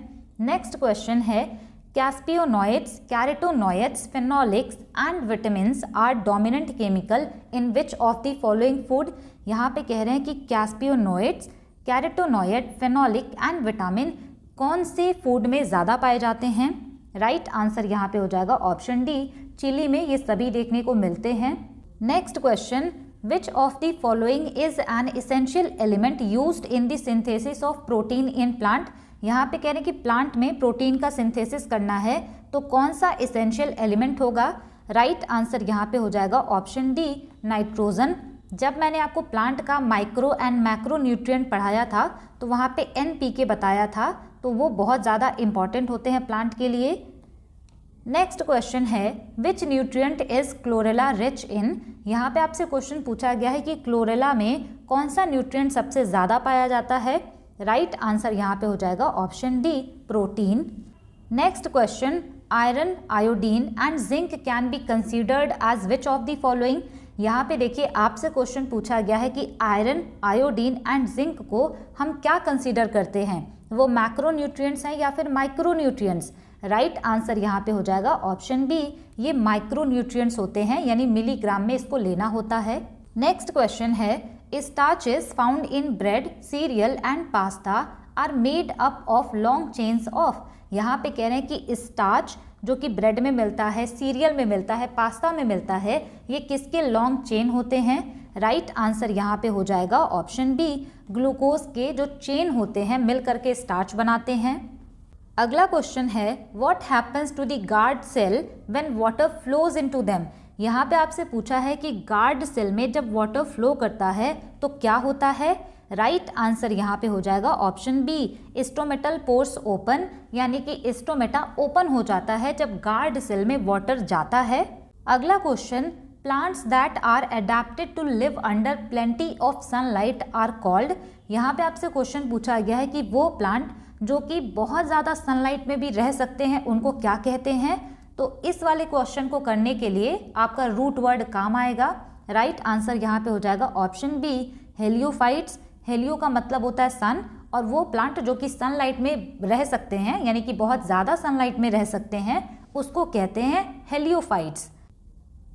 नेक्स्ट क्वेश्चन है, Caspionoids, carotenoids, phenolics and vitamins are dominant chemical in which of the following food। यहाँ पे कह रहे हैं कि कैस्पियोनोइड्स, कैरोटेनॉइड, फेनोलिक एंड विटामिन कौन से फूड में ज़्यादा पाए जाते हैं। राइट आंसर यहाँ पे हो जाएगा ऑप्शन डी, चिली में ये सभी देखने को मिलते हैं। Next question, which of the following is an essential element used in the synthesis of protein in plant. यहाँ पे कह रहे हैं कि प्लांट में प्रोटीन का सिंथेसिस करना है तो कौन सा इसेंशियल एलिमेंट होगा। राइट आंसर यहाँ पे हो जाएगा ऑप्शन डी, नाइट्रोजन। जब मैंने आपको प्लांट का माइक्रो एंड मैक्रो न्यूट्रिएंट पढ़ाया था तो वहाँ पे NPK बताया था, तो वो बहुत ज़्यादा इंपॉर्टेंट होते हैं प्लांट के लिए। नेक्स्ट क्वेश्चन है, विच nutrient is chlorella rich in. यहाँ पे आपसे क्वेश्चन पूछा गया है कि क्लोरेला में कौन सा न्यूट्रिएंट सबसे ज़्यादा पाया जाता है। राइट आंसर यहाँ पे हो जाएगा option D, protein. Next question, iron, iodine and zinc can be considered as which of the following. यहाँ पे देखिए आपसे क्वेश्चन पूछा गया है कि आयरन, आयोडीन एंड जिंक को हम क्या कंसीडर करते हैं, वो मैक्रो न्यूट्रिएंट्स हैं या फिर माइक्रो न्यूट्रिएंट्स। राइट आंसर यहाँ पे हो जाएगा ऑप्शन बी, ये माइक्रो न्यूट्रिएंट्स होते हैं, यानी मिलीग्राम में इसको लेना होता है। नेक्स्ट क्वेश्चन है, starches found in bread, cereal and pasta are made up of long chains of। यहाँ पे कह रहे हैं कि स्टार्च जो कि ब्रेड में मिलता है, सीरियल में मिलता है, पास्ता में मिलता है, ये किसके लॉन्ग चेन होते हैं? राइट आंसर यहाँ पे हो जाएगा ऑप्शन बी, ग्लूकोज के जो चेन होते हैं मिल करके स्टार्च बनाते हैं। अगला क्वेश्चन है what happens to the guard cell when water flows into them. यहाँ पे आपसे पूछा है कि गार्ड सेल में जब वाटर फ्लो करता है तो क्या होता है? राइट आंसर यहाँ पे हो जाएगा option B, stomatal pores open, यानी कि स्टोमेटा ओपन हो जाता है जब गार्ड सेल में वाटर जाता है। अगला question, plants that are adapted to live under plenty of sunlight are called. यहाँ पे आपसे क्वेश्चन पूछा गया है कि वो प्लांट जो कि बहुत ज़्यादा सनलाइट में भी रह सकते हैं उनको क्या कहते हैं? तो इस वाले क्वेश्चन को करने के लिए आपका रूट वर्ड काम आएगा। राइट आंसर यहाँ पे हो जाएगा ऑप्शन बी, हेलियोफाइट्स। हेलियो का मतलब होता है सन, और वो प्लांट जो कि सनलाइट में रह सकते हैं यानी कि बहुत ज़्यादा सनलाइट में रह सकते हैं उसको कहते हैं heliophytes.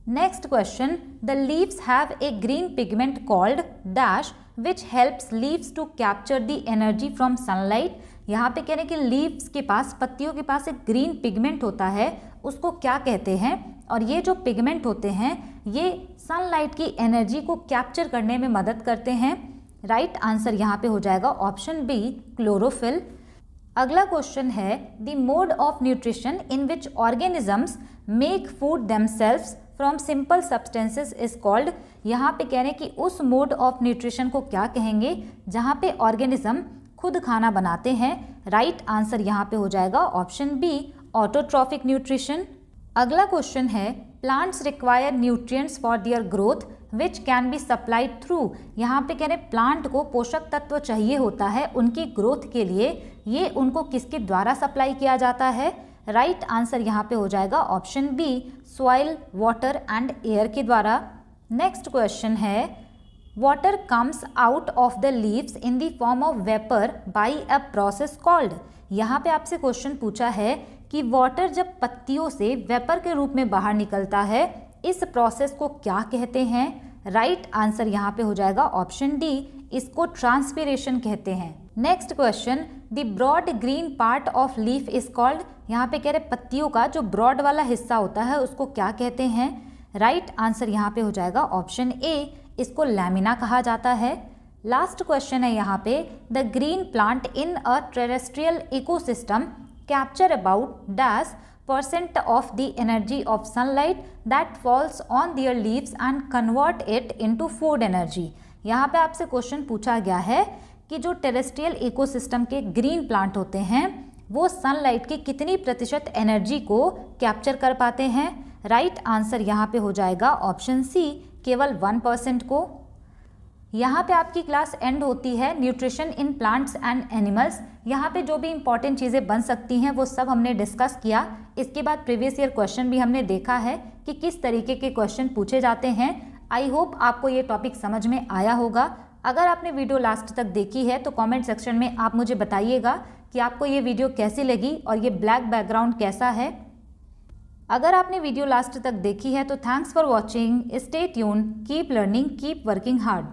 Next question, the leaves have a green pigment called dash which helps leaves to capture the energy from sunlight. यहाँ पे कह रहे हैं कि लीव्स के पास, पत्तियों के पास एक ग्रीन पिगमेंट होता है, उसको क्या कहते हैं? और ये जो पिगमेंट होते हैं ये सनलाइट की एनर्जी को कैप्चर करने में मदद करते हैं। राइट आंसर यहाँ पे हो जाएगा ऑप्शन बी, क्लोरोफिल। अगला क्वेश्चन है the mode of nutrition in which organisms make food themselves from simple substances is called. यहाँ पे कह रहे हैं कि उस मोड ऑफ न्यूट्रिशन को क्या कहेंगे जहाँ पे ऑर्गेनिज्म खुद खाना बनाते हैं। राइट आंसर यहाँ पे हो जाएगा ऑप्शन बी, ऑटोट्रॉफिक न्यूट्रिशन। अगला क्वेश्चन है plants require nutrients for their growth which can be supplied through. यहाँ पे कह रहे प्लांट को पोषक तत्व चाहिए होता है उनकी ग्रोथ के लिए, ये उनको किसके द्वारा सप्लाई किया जाता है? राइट आंसर यहाँ पे हो जाएगा option B, soil, water and air के द्वारा। नेक्स्ट क्वेश्चन है water comes out of the leaves in the form of vapour by a process called. यहाँ पे आपसे क्वेश्चन पूछा है कि वाटर जब पत्तियों से वेपर के रूप में बाहर निकलता है इस प्रोसेस को क्या कहते हैं? राइट आंसर यहाँ पे हो जाएगा ऑप्शन डी, इसको ट्रांसपीरेशन कहते हैं। Next question, the broad green part of leaf is called. यहाँ पे कह रहे पत्तियों का जो ब्रॉड वाला हिस्सा होता है उसको क्या कहते हैं? राइट आंसर यहाँ पे हो जाएगा ऑप्शन ए, इसको लैमिना कहा जाता है। लास्ट क्वेश्चन है यहाँ पे, the green plant in a terrestrial ecosystem capture about dash % of the energy of sunlight that falls on their leaves and convert it into food energy। यहाँ पे आपसे क्वेश्चन पूछा गया है कि जो टेरेस्ट्रियल इकोसिस्टम के ग्रीन प्लांट होते हैं वो सनलाइट की कितनी प्रतिशत एनर्जी को कैप्चर कर पाते हैं? राइट आंसर यहाँ पे हो जाएगा ऑप्शन सी, केवल 1% को। यहाँ पे आपकी क्लास एंड होती है nutrition in plants and animals. यहाँ पे जो भी इंपॉर्टेंट चीज़ें बन सकती हैं वो सब हमने डिस्कस किया। इसके बाद प्रीवियस ईयर क्वेश्चन भी हमने देखा है कि किस तरीके के क्वेश्चन पूछे जाते हैं। आई होप आपको ये टॉपिक समझ में आया होगा। अगर आपने वीडियो लास्ट तक देखी है तो कमेंट सेक्शन में आप मुझे बताइएगा कि आपको ये वीडियो कैसी लगी और ये ब्लैक बैकग्राउंड कैसा है। अगर आपने वीडियो लास्ट तक देखी है तो thanks for watching, stay tuned, keep learning, keep working hard.